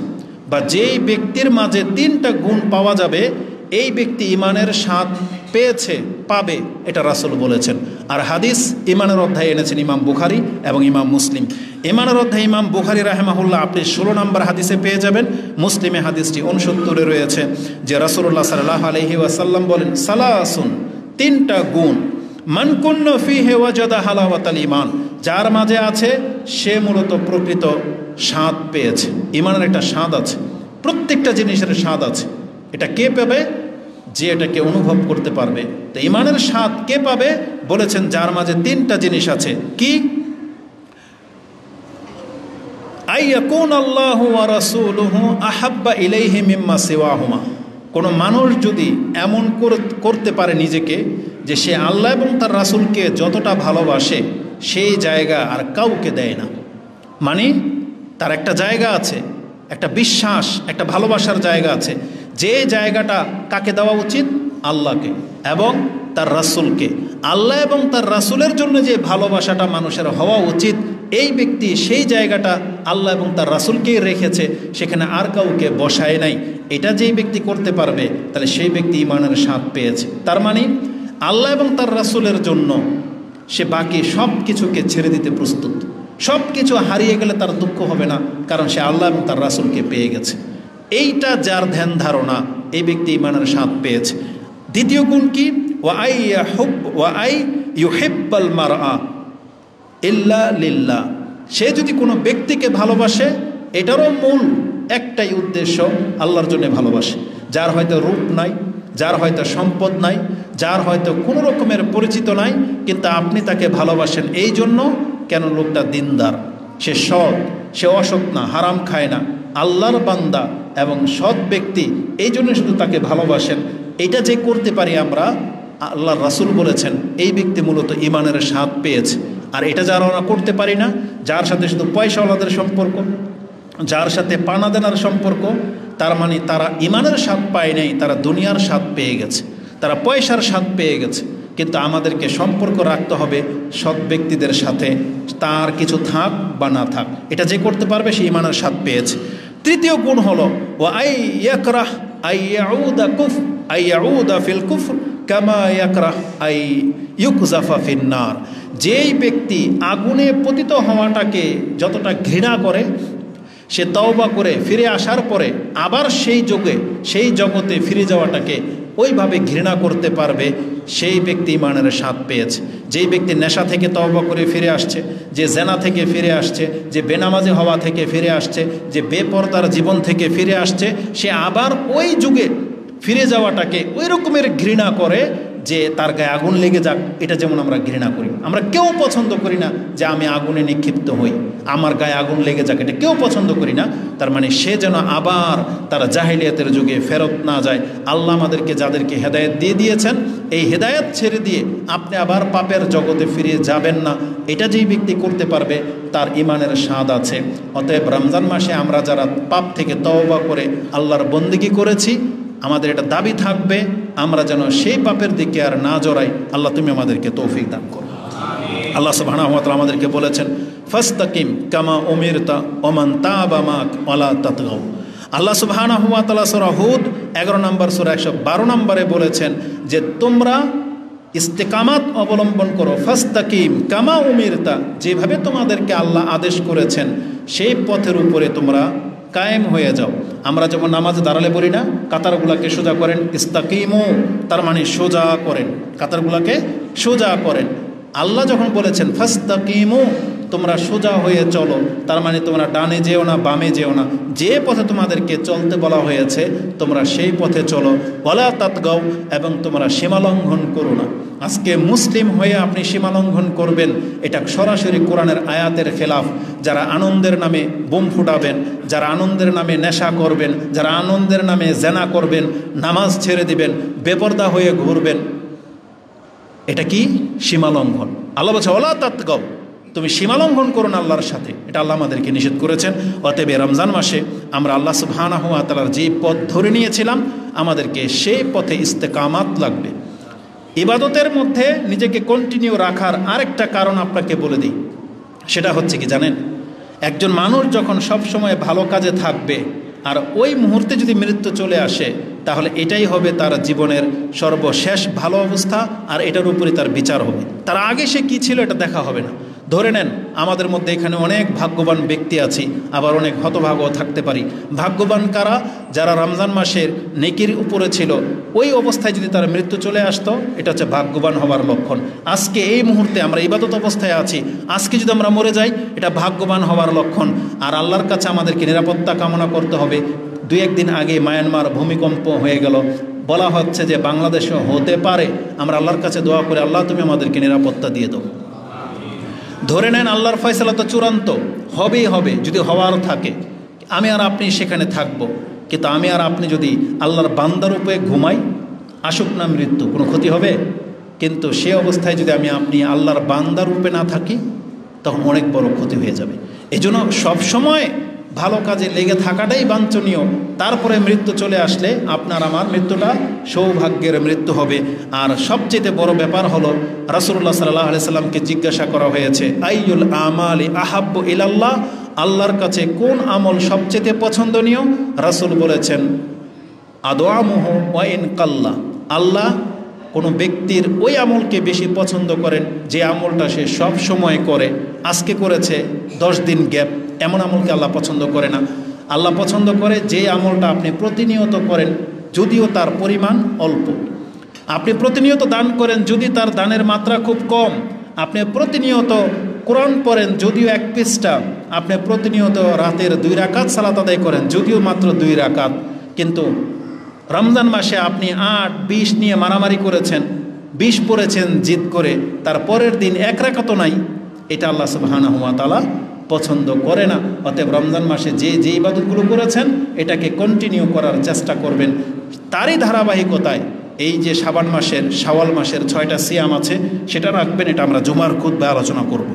বা যেই ব্যক্তির মাঝে 3টা গুণ পাওয়া যাবে, এই ব্যক্তি ইমানের স্বাদ পেয়েছে, পাবে, এটা রাসূল বলেছেন। আর হাদিস ইমানের অধ্যায়ে এনেছেন ইমাম বুখারী এবং ইমাম মুসলিম। ইমানের অধ্যায়ে ইমাম বুখারী রাহিমাহুল্লাহ আপনি 16 নম্বর হাদিসে পেয়ে যাবেন। মুসলিমে হাদিসটি 69-এ রয়েছে যে রাসূলুল্লাহ সাল্লাল্লাহু আলাইহি ওয়াসাল্লাম বলেন সালাসুন, 3টা গুণ, মান কুন্না ফীহি ওয়াজাদা হালাওয়াতাল ঈমান, যার মাঝে আছে সে মূলত প্রকৃত স্বাদ পেয়েছে। ইমানের একটা স্বাদ আছে, প্রত্যেকটা জিনিসের স্বাদ আছে। এটা কে পাবে? যে এটাকে অনুভব করতে পারবে। তো ইমানের স্বাদ কে পাবে? বলেছেন যার মাঝে 3টা জিনিস আছে। কি? আইয়াকুন আল্লাহু ওয়া রাসূলুহু আহাব্বা ইলাইহি মিম্মা সিওয়াহুমা, কোনো মানুষ যদি এমন করতে পারে নিজেকে যে সে আল্লাহ এবং তার রাসূলকে যতটা ভালোবাসে সেই জায়গা আর কাউকে দেয় না। মানে তার একটা জায়গা আছে, একটা বিশ্বাস, একটা ভালোবাসার জায়গা আছে, যে জায়গাটা কাকে দেওয়া উচিত? আল্লাহকে এবং তার রাসূলকে। আল্লাহ এবং তার রাসূলের জন্য যে ভালোবাসাটা মানুষের হওয়া উচিত, এই ব্যক্তি সেই জায়গাটা আল্লাহ এবং তার রাসূলকেই রেখেছে, সেখানে আর কাউকে বসায় নাই। এটা যেই ব্যক্তি করতে পারবে তাহলে সেই ব্যক্তি ঈমানের স্বাদ পেয়েছে। তার মানে আল্লাহ এবং তার রাসূলের জন্য সে বাকি সব কিছুকে ছেড়ে দিতে প্রস্তুত। সব কিছু হারিয়ে গেলে তার দুঃখ হবে না, কারণ সে আল্লাহ এবং তার রাসূলকে পেয়ে গেছে। এইটা যার ধ্যান ধারণা, এই ব্যক্তি ঈমানের স্বাদ পেয়েছে। দ্বিতীয় গুণ কি? ওয়া আই ইউহিব্বাল মারআ ইল্লা লিল্লাহ, সে যদি কোনো ব্যক্তিকে ভালোবাসে এটারও মূল একটাই উদ্দেশ্য, আল্লাহর জন্য ভালোবাসে। যার হয়তো রূপ নাই, যার হয়তো সম্পদ নাই, যার হয়তো কোনো রকমের পরিচিত নাই, কিন্তু আপনি তাকে ভালোবাসেন এই জন্য, কেন লোকটা দিনদার, সে সৎ, সে অসৎ না, হারাম খায় না, আল্লাহর বান্দা এবং সৎ ব্যক্তি, এই জন্য শুধু তাকে ভালোবাসেন। এটা যে করতে পারি আমরা, আল্লাহ রাসূল বলেছেন এই ব্যক্তি মূলত ঈমানের স্বাদ পেয়েছে। আর এটা যারা আমরা করতে পারি না, যার সাথে শুধু পয়সাওয়ালাদের সম্পর্ক, যার সাথে পানা দেনার সম্পর্ক, তার মানে তারা ঈমানের স্বাদ পায় নাই, তারা দুনিয়ার স্বাদ পেয়ে গেছে, তারা পয়সার স্বাদ পেয়ে গেছে। কিন্তু আমাদেরকে সম্পর্ক রাখতে হবে সৎ ব্যক্তিদের সাথে, তার কিছু থাক বা না থাক, এটা যে করতে পারবে সে ঈমানের স্বাদ পেয়েছে। তৃতীয় গুণ হলো ওয়া আই ইয়াকরাহ আই ইয়াউদা কুফ আই ইয়াউদা ফিল কুফর কামা ইয়াকরাহ আই ইউকজাফা ফিন নার। যেই ব্যক্তি আগুনে পতিত হওয়াটাকে যতটা ঘৃণা করে, সে তওবা করে ফিরে আসার পরে আবার সেই জগতে ফিরে যাওয়াটাকে ওইভাবে ঘৃণা করতে পারবে, সেই ব্যক্তি ঈমানের স্বাদ পেয়েছে। যেই ব্যক্তি নেশা থেকে তওবা করে ফিরে আসছে, যে জেনা থেকে ফিরে আসছে, যে বেনামাজি হওয়া থেকে ফিরে আসছে, যে বেপরদার জীবন থেকে ফিরে আসছে, সে আবার ওই যুগে ফিরে যাওয়াটাকে ওই রকমের ঘৃণা করে যে তার গায়ে আগুন লেগে যাক। এটা যেমন আমরা ঘৃণা করি, আমরা কেউ পছন্দ করি না যে আমি আগুনে নিক্ষিপ্ত হই, আমার গায়ে আগুন লেগে যাক, এটা কেউ পছন্দ করি না। তার মানে সে যেন আবার তার জাহিলিয়াতের যুগে ফেরত না যায়। আল্লাহ আমাদেরকে যাদেরকে হেদায়েত দিয়ে দিয়েছেন, এই হেদায়েত ছেড়ে দিয়ে আপনি আবার পাপের জগতে ফিরে যাবেন না, এটা যেই ব্যক্তি করতে পারবে তার ঈমানের স্বাদ আছে। অতএব রমজান মাসে আমরা যারা পাপ থেকে তওবা করে আল্লাহর বন্দেগী করেছি, আমাদের এটা দাবি থাকবে আমরা যেন সেই পাপের দিকে আর না জড়াই। আল্লাহ তুমি আমাদেরকে তৌফিক দান করো। আল্লাহ সুবহানাহু ওয়া তাআলা আমাদেরকে বলেছেন ফাস্তাকিম কামা উমিরতা ওমান তাবা মাক ওয়ালা তাতগাও। আল্লাহ সুবহানাহু ওয়া তাআলা সূরা হুদ 11 নম্বর সূরা 112 নম্বরে বলেছেন যে তোমরা ইস্তেকামাত অবলম্বন করো, ফাস্তাকিম কামা উমিরতা, যেভাবে তোমাদেরকে আল্লাহ আদেশ করেছেন সেই পথের উপরে তোমরা কায়েম হয়ে যাও। আমরা যেমন নামাজে দাঁড়ালে বলি না কাতারগুলাকে সোজা করেন, ইস্তাকিমু তার মানে সোজা করেন, কাতারগুলাকে সোজা করেন। আল্লাহ যখন বলেছেন ফাস্তাকিমু তোমরা সোজা হয়ে চলো, তার মানে তোমরা ডানে যেও না বামে যেও না, যে পথে তোমাদেরকে চলতে বলা হয়েছে তোমরা সেই পথে চলো। ওয়ালা তাতগাও, এবং তোমরা সীমালঙ্ঘন করো না। আজকে মুসলিম হয়ে আপনি সীমালঙ্ঘন করবেন, এটা সরাসরি কোরআনের আয়াতের খেলাফ। যারা আনন্দের নামে বোম ফুটাবেন, যারা আনন্দের নামে নেশা করবেন, যারা আনন্দের নামে জেনা করবেন, নামাজ ছেড়ে দিবেন, বেপরদা হয়ে ঘুরবেন, এটা কি সীমালঙ্ঘন। আল্লাহ বলছে ওয়ালা তাতগাও, তুমি সীমালঙ্ঘন করো না আল্লাহর সাথে, এটা আল্লাহ আমাদেরকে নিষেধ করেছেন। অতএব রমজান মাসে আমরা আল্লাহ সুবহানাহু ওয়া তাআলার যে পথ ধরে নিয়েছিলাম আমাদেরকে সেই পথে ইস্তেকামাত লাগবে। ইবাদতের মধ্যে নিজেকে কন্টিনিউ রাখার আরেকটা কারণ আপনাকে বলে দিই, সেটা হচ্ছে কি জানেন, একজন মানুষ যখন সব সময় ভালো কাজে থাকবে আর ওই মুহূর্তে যদি মৃত্যু চলে আসে, তাহলে এটাই হবে তার জীবনের সর্বশেষ ভালো অবস্থা, আর এটার উপরে তার বিচার হবে। তার আগে সে কী ছিল এটা দেখা হবে না। ধরে নেন আমাদের মধ্যে এখানে অনেক ভাগ্যবান ব্যক্তি আছি, আবার অনেক হতভাগ্য থাকতে পারি। ভাগ্যবান কারা? যারা রমজান মাসের নেকির উপরে ছিল, ওই অবস্থায় যদি তার মৃত্যু চলে আসতো, এটা হচ্ছে ভাগ্যবান হওয়ার লক্ষণ। আজকে এই মুহূর্তে আমরা ইবাদত অবস্থায় আছি, আজকে যদি আমরা মরে যাই এটা ভাগ্যবান হওয়ার লক্ষণ। আর আল্লাহর কাছে আমাদেরকে নিরাপত্তা কামনা করতে হবে। 2-1 দিন আগে মায়ানমার ভূমিকম্প হয়ে গেল, বলা হচ্ছে যে বাংলাদেশও হতে পারে। আমরা আল্লাহর কাছে দোয়া করে আল্লাহ তুমি আমাদেরকে নিরাপত্তা দিয়ে দাও। ধরে নেন আল্লাহর ফয়সালা তো চূড়ান্ত, হবেই হবে, যদি হওয়ার থাকে আমি আর আপনি সেখানে থাকব। কিন্তু আমি আর আপনি যদি আল্লাহর বান্দার উপরে ঘুমাই, আসুক না মৃত্যু, কোনো ক্ষতি হবে? কিন্তু সে অবস্থায় যদি আমি আপনি আল্লাহর বান্দার রূপে না থাকি, তখন অনেক বড় ক্ষতি হয়ে যাবে। এজন্য সবসময় ভালো কাজে লেগে থাকাটাই বাঞ্ছনীয়। তারপরে মৃত্যু চলে আসলে আপনার আমার মৃত্যুটা সৌভাগ্যের মৃত্যু হবে। আর সবচেয়ে বড় ব্যাপার হলো রাসূলুল্লাহ সাল্লাল্লাহু আলাইহি সাল্লামকে জিজ্ঞাসা করা হয়েছে আইয়ুল আমালি আহাব্বু ইলাল্লাহ, আল্লাহর কাছে কোন আমল সবচেয়ে পছন্দনীয়? রাসূল বলেছেন আদওয়ামুহু ওয়া ইন কাল্লা, আল্লাহ কোনো ব্যক্তির ওই আমলকে বেশি পছন্দ করেন যে আমলটা সে সব সময় করে। আজকে করেছে 10 দিন গ্যাপ, এমন আমলকে আল্লাহ পছন্দ করে না। আল্লাহ পছন্দ করে যে আমলটা আপনি প্রতিনিয়ত করেন, যদিও তার পরিমাণ অল্প। আপনি প্রতিনিয়ত দান করেন, যদি তার দানের মাত্রা খুব কম। আপনি প্রতিনিয়ত কোরআন পড়েন, যদিও 1 পৃষ্ঠা। আপনি প্রতিনিয়ত রাতের 2 রাকাত সালাত আদায় করেন, যদিও মাত্র 2 রাকাত। কিন্তু রমজান মাসে আপনি 8-20 নিয়ে মারামারি করেছেন, 20 পড়েছেন জিদ করে, তার পরের দিন 1 রাকাতও নাই, এটা আল্লাহ সুবহানাহু ওয়া তাআলা পছন্দ করে না। অতএব রমজান মাসে যে ইবাদতগুলো করেছেন এটাকে কন্টিনিউ করার চেষ্টা করবেন। তারই ধারাবাহিকতায় এই যে শাবান মাসের শাওয়াল মাসের 6টা সিয়াম আছে সেটা রাখবেন, এটা আমরা জুমার খুতবায় আলোচনা করব।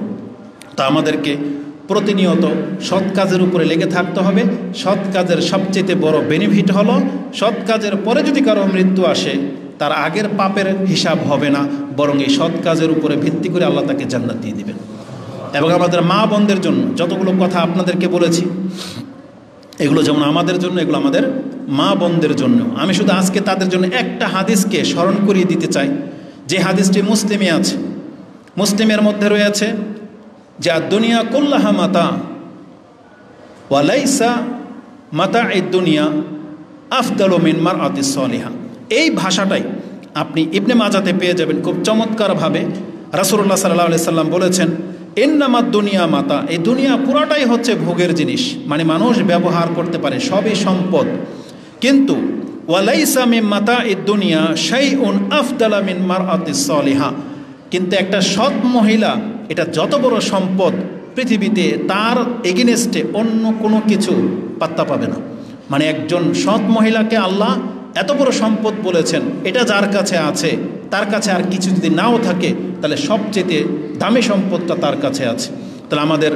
তা আমাদেরকে প্রতিনিয়ত সৎ কাজের উপরে লেগে থাকতে হবে। সৎ কাজের সবচেয়ে বড় বেনিফিট হলো সৎ কাজের পরে যদি কারো মৃত্যু আসে তার আগের পাপের হিসাব হবে না, বরং এই সৎ কাজের উপরে ভিত্তি করে আল্লাহ তাকে জান্নাত দিয়ে দিবেন। এবং আমাদের মা বোনদের জন্য যতগুলো কথা আপনাদেরকে বলেছি এগুলো যেমন আমাদের জন্য, এগুলো আমাদের মা বোনদের জন্য। আমি শুধু আজকে তাদের জন্য একটা হাদিসকে স্মরণ করিয়ে দিতে চাই, যে হাদিসটি মুসলিমে আছে। মুসলিমের মধ্যে রয়েছে যে দুনিয়া কুল্লাহা মাতা ওয়ালাইসা মাতা এই দুনিয়া আফদালু মিন মারআতিস সালিহা। এই ভাষাটাই আপনি ইবনে মাজাতে পেয়ে যাবেন খুব চমৎকারভাবে। রাসূলুল্লাহ সাল্লাল্লাহু আলাইহি সাল্লাম বলেছেন, ইন্নামাদ দুনিয়া মাতা, এই দুনিয়া পুরাটাই হচ্ছে ভোগের জিনিস, মানে মানুষ ব্যবহার করতে পারে, সবই সম্পদ। কিন্তু ওয়ালাইসা মিন মাতাইদ দুনিয়া শাইউন আফদালা মিন মারআতিস সালিহা, কিন্তু একটা সৎ মহিলা এটা যত বড় সম্পদ পৃথিবীতে তার এগেনেস্টে অন্য কোনো কিছু পাত্তা পাবে না। মানে একজন সৎ মহিলাকে আল্লাহ এত বড় সম্পদ বলেছেন, এটা যার কাছে আছে তার কাছে আর কিছু যদি নাও থাকে তাহলে সবচেয়ে দামি সম্পদটা তার কাছে আছে। তাহলে আমাদের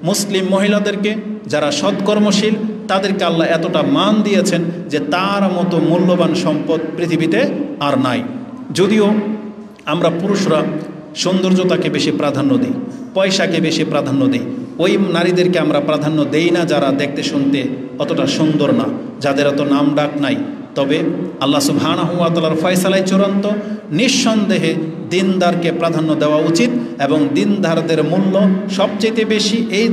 মুসলিম মহিলাদেরকে যারা সৎকর্মশীল তাদেরকে আল্লাহ এতটা মান দিয়েছেন যে তার মতো মূল্যবান সম্পদ পৃথিবীতে আর নাই। যদিও আমরা পুরুষরা সৌন্দর্যতাকে বেশি প্রাধান্য দিই, পয়সাকে বেশি প্রাধান্য দিই, ওই নারীদেরকে আমরা প্রাধান্য দেই না যারা দেখতে শুনতে অতটা সুন্দর না, যাদের অত নাম ডাক নাই। তবে আল্লাহ সুবহানাহু ওয়া তাআলার ফয়সালায় চূড়ান্ত, নিঃসন্দেহে দিনদারকে প্রাধান্য দেওয়া উচিত এবং দিনদারদের মূল্য সবচেয়ে বেশি এই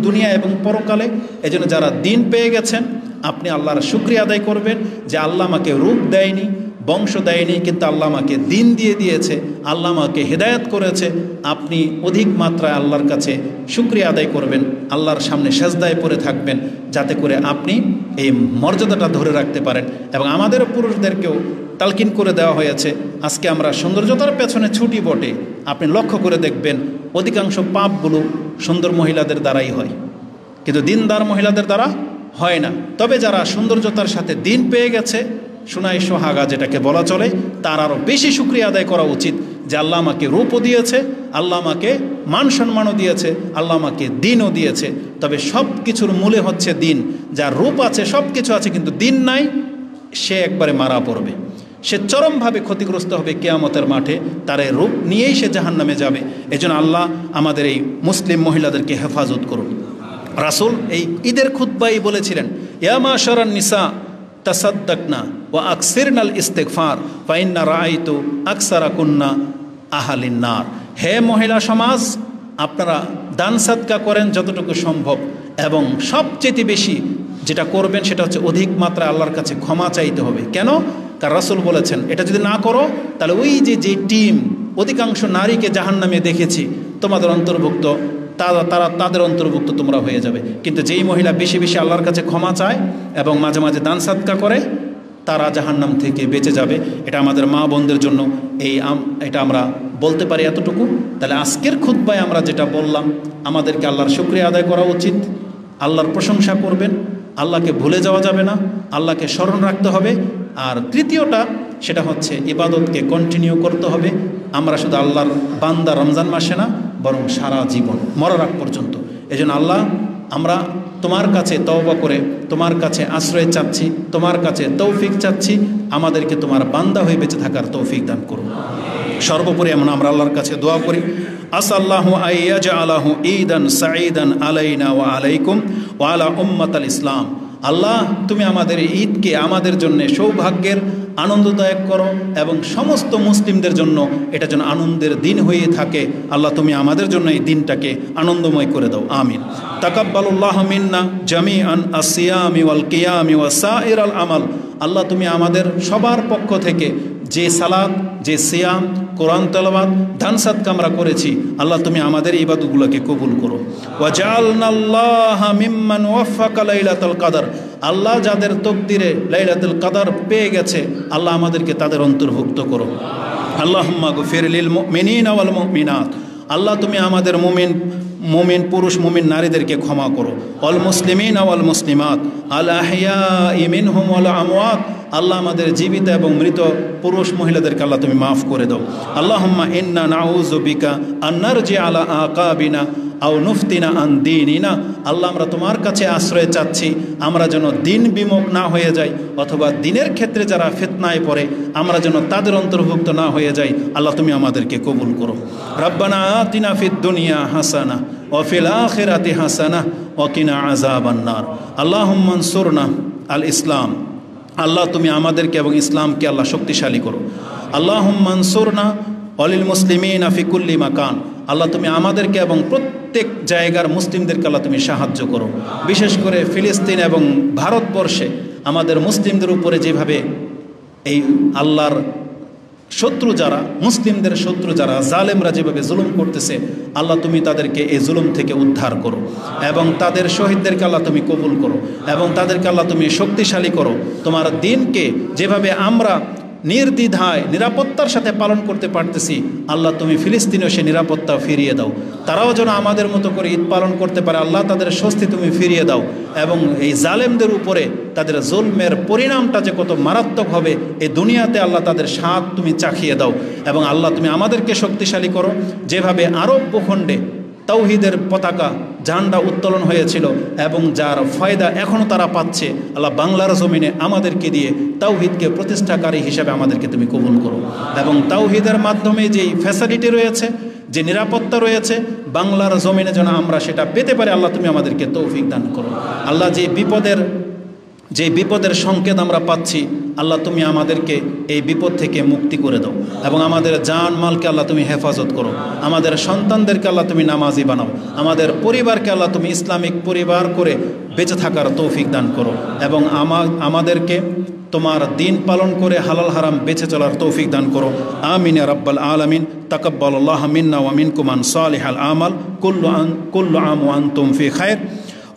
দুনিয়া এবং পরকালে। এজন্য যারা দিন পেয়ে গেছেন আপনি আল্লাহর শুকরিয়া আদায় করবেন যে আল্লাহ আমাকে রূপ দেয়নি, বংশ দেয়নি, কিন্তু আল্লাহ আমাকে দিন দিয়ে দিয়েছে, আল্লাহ আমাকে হেদায়েত করেছে। আপনি অধিক মাত্রায় আল্লাহর কাছে শুকরিয়া আদায় করবেন, আল্লাহর সামনে সেজদায় পড়ে থাকবেন, যাতে করে আপনি এই মর্যাদাটা ধরে রাখতে পারেন। এবং আমাদের পুরুষদেরকেও তালকিন করে দেওয়া হয়েছে। আজকে আমরা সৌন্দর্যতার পেছনে ছুটি বটে, আপনি লক্ষ্য করে দেখবেন অধিকাংশ পাপগুলো সুন্দর মহিলাদের দ্বারাই হয়, কিন্তু দিনদার মহিলাদের দ্বারা হয় না। তবে যারা সৌন্দর্যতার সাথে দিন পেয়ে গেছে, সোনাই সোহাগা যেটাকে বলা চলে, তার আরও বেশি শুকরিয়া আদায় করা উচিত যে আল্লাহ আমাকে রূপও দিয়েছে, আল্লাহ আমাকে মান সম্মানও দিয়েছে, আল্লাহ আমাকে দিনও দিয়েছে। তবে সব কিছুর মূলে হচ্ছে দিন। যার রূপ আছে, সব কিছু আছে, কিন্তু দিন নাই, সে একবারে মারা পড়বে, সে চরমভাবে ক্ষতিগ্রস্ত হবে কিয়ামতের মাঠে, তার এই রূপ নিয়েই সে জাহান্নামে যাবে। এজন্য আল্লাহ আমাদের এই মুসলিম মহিলাদেরকে হেফাজত করুন। রাসূল এই ঈদের খুতবায় বলেছিলেন, ইয়া মাশারান নিসা তাসাদ্দাকনা ওয়া আকসিরনাল ইস্তিগফার ফাইন্না রাআইতু আকসারাকুন্না আহলিন নার। হে মহিলা সমাজ, আপনারা দান সাদকা করেন যতটুকু সম্ভব, এবং সবচেয়ে বেশি যেটা করবেন সেটা হচ্ছে অধিক মাত্রায় আল্লাহর কাছে ক্ষমা চাইতে হবে। কেন? কারণ রাসূল বলেছেন এটা যদি না করো তাহলে ওই যে টিম অধিকাংশ নারীকে জাহান্নামে দেখেছি তোমাদের অন্তর্ভুক্ত, তাদের অন্তর্ভুক্ত তোমরা হয়ে যাবে। কিন্তু যেই মহিলা বেশি বেশি আল্লাহর কাছে ক্ষমা চায় এবং মাঝে মাঝে দান সাদকা করে, তারা জাহান্নাম থেকে বেঁচে যাবে। এটা আমাদের মা বোনদের জন্য এটা আমরা বলতে পারি এতটুকু। তাহলে আজকের খুতবায় আমরা যেটা বললাম, আমাদেরকে আল্লাহর শুকরিয়া আদায় করা উচিত, আল্লাহর প্রশংসা করবেন, আল্লাহকে ভুলে যাওয়া যাবে না, আল্লাহকে স্মরণ রাখতে হবে। আর তৃতীয়টা সেটা হচ্ছে ইবাদতকে কন্টিনিউ করতে হবে। আমরা শুধু আল্লাহর বান্দা রমজান মাসে না, বরং সারা জীবন মরার আগ পর্যন্ত। এজন্য আল্লাহ, আমরা তোমার কাছে তওবা করে তোমার কাছে আশ্রয় চাচ্ছি, তোমার কাছে তৌফিক চাচ্ছি, আমাদেরকে তোমার বান্দা হয়ে বেঁচে থাকার তৌফিক দান করুন। সর্বোপরি আমরা আল্লাহর কাছে দোয়া করি, আসাল্লাহু আইয়াজআলাহু ঈদান সাঈদান আলাইনা ওয়া আলাইকুম ওয়া আলা উম্মাতাল ইসলাম। আল্লাহ, তুমি আমাদের ঈদকে আমাদের জন্য সৌভাগ্যের আনন্দদায়ক করো এবং সমস্ত মুসলিমদের জন্য এটা যেন আনন্দের দিন হয়ে থাকে। আল্লাহ, তুমি আমাদের জন্য এই দিনটাকে আনন্দময় করে দাও, আমিন। তাকাব্বালুল্লাহু মিন্না জামিআন আসিয়ামি ওয়াল কিয়ামি ওয়া সাইরাল আমাল। আল্লাহ, তুমি আমাদের সবার পক্ষ থেকে যে সালাত, যে সিয়াম, কোরআন তেলাওয়াত, দান সাদকা আমরা করেছি, আল্লাহ তুমি আমাদের ইবাদতগুলোকে কবুল করো। ওয়া জাআলনাল্লাহা মিম্মান ওয়াফাকা লাইলাতুল কদর। আল্লাহ, যাদের তকদিরে লাইলাতুল কদর পেয়ে গেছে, আল্লাহ আমাদেরকে তাদের অন্তর্ভুক্ত করো। আল্লাহুম্মা গফির লিল মুমিনিনা ওয়াল মুমিনাত। আল্লাহ, তুমি আমাদের মুমিন পুরুষ মুমিন নারীদেরকে ক্ষমা করো। ওয়াল মুসলিমিনা ওয়াল মুসলিমাত আল আহইয়াই মিনহুম ওয়াল আমওয়াত। আল্লাহ আমাদের জীবিত এবং মৃত পুরুষ মহিলাদেরকে আল্লাহ তুমি মাফ করে দাও। আল্লাহুম্মা ইন্না নাউযু বিকা আন নারজিআ আলা আকাবিনা আও নুফতিনা আন দীনিনা। আল্লাহ আমরা তোমার কাছে আশ্রয় চাচ্ছি, আমরা যেন দিন বিমুখ না হয়ে যাই, অথবা দিনের ক্ষেত্রে যারা ফিতনায় পড়ে আমরা যেন তাদের অন্তর্ভুক্ত না হয়ে যাই। আল্লাহ তুমি আমাদেরকে কবুল করো। রব্বানা আতিনা ফিদ দুনিয়া হাসানা ওয়া ফিল আখিরাতি হাসানা ওয়া কিনা আযাবান নার। আল্লাহুম্মা আনসুরনা আল ইসলাম। আল্লাহ তুমি আমাদেরকে এবং ইসলামকে আল্লাহ শক্তিশালী করো। আল্লাহুম্মা আনসুরনা ওয়ালিল মুসলিমিনা ফি কুল্লি মাকান। আল্লাহ তুমি আমাদেরকে এবং প্রত্যেক জায়গার মুসলিমদেরকে আল্লাহ তুমি সাহায্য করো। বিশেষ করে ফিলিস্তিন এবং ভারতবর্ষে আমাদের মুসলিমদের উপরে যেভাবে এই আল্লাহর শত্রু যারা, মুসলিমদের শত্রু যারা, জালেমরা যেভাবে জুলুম করতেছে, আল্লাহ তুমি তাদেরকে এই জুলুম থেকে উদ্ধার করো এবং তাদের শহীদদেরকে আল্লাহ তুমি কবুল করো এবং তাদেরকে আল্লাহ তুমি শক্তিশালী করো। তোমার দিনকে যেভাবে আমরা নির্দ্বিধায় নিরাপত্তার সাথে পালন করতে পারতেছি, আল্লাহ তুমি ফিলিস্তিনেও সে নিরাপত্তা ফিরিয়ে দাও। তারাও যেন আমাদের মতো করে ঈদ পালন করতে পারে, আল্লাহ তাদের স্বস্তি তুমি ফিরিয়ে দাও এবং এই জালেমদের উপরে তাদের জুলমের পরিণামটা যে কত মারাত্মক হবে এই দুনিয়াতে আল্লাহ তাদের স্বাদ তুমি চাখিয়ে দাও। এবং আল্লাহ তুমি আমাদেরকে শক্তিশালী করো। যেভাবে আরব ভূখণ্ডে তাওহীদের পতাকা ঝান্ডা উত্তোলন হয়েছিল এবং যার ফায়দা এখনও তারা পাচ্ছে, আল্লাহ বাংলার জমিনে আমাদেরকে দিয়ে তাওহীদকে প্রতিষ্ঠাকারী হিসাবে আমাদেরকে তুমি কবুল করো এবং তাওহীদের মাধ্যমে যেই ফ্যাসিলিটি রয়েছে, যে নিরাপত্তা রয়েছে বাংলার জমিনে যেন আমরা সেটা পেতে পারি, আল্লাহ তুমি আমাদেরকে তৌফিক দান করো। আল্লাহ যে বিপদের সংকেত আমরা পাচ্ছি, আল্লাহ তুমি আমাদেরকে এই বিপদ থেকে মুক্তি করে দাও এবং আমাদের জান মালকে আল্লাহ তুমি হেফাজত করো। আমাদের সন্তানদেরকে আল্লাহ তুমি নামাজি বানাও। আমাদের পরিবারকে আল্লাহ তুমি ইসলামিক পরিবার করে বেঁচে থাকার তৌফিক দান করো এবং আমাদেরকে তোমার দিন পালন করে হালাল হারাম বেঁচে চলার তৌফিক দান করো। আমিন ইয়া রাব্বাল আলামিন। তাকাব্বালাল্লাহু মিন্না ওয়া মিনকুম আন সালিহাল আমাল। কুল্লু আম ওয়া আনতুম ফি খায়র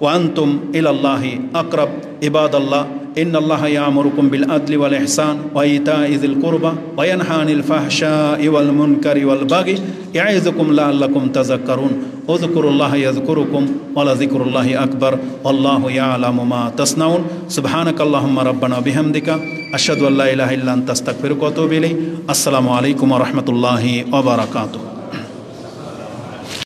ওয়া আনতুম ইলাল্লাহি আকরাব। ইবাদাল্লাহ, ইন্নাল্লাহা ইয়া'মুরুকুম বিল আদলি ওয়াল ইহসান ওয়া ইতা'i যিল কুরবা ওয়া ইয়ানহা আনিল ফাহশা'i ওয়াল মুনকারি ওয়াল বাগি ইয়া'iযুকুম লা'আল্লাকুম তাযাক্কারুন। উযকুরুল্লাহা ইয়াযকুরুকুম ওয়া লাযিকরুল্লাহি আকবার। আল্লাহু ইয়া'লামু মা তাসনাউন। সুবহানাকাল্লাহুম্মা রাব্বানা বিহামদিকা আশহাদু আল্লা ইলাহা ইল্লা আনতা আস্তাগফিরুকা ওয়া আতুবু ইলাইক। আসসালামু আলাইকুম ওয়া রাহমাতুল্লাহি ওয়া বারাকাতুহু।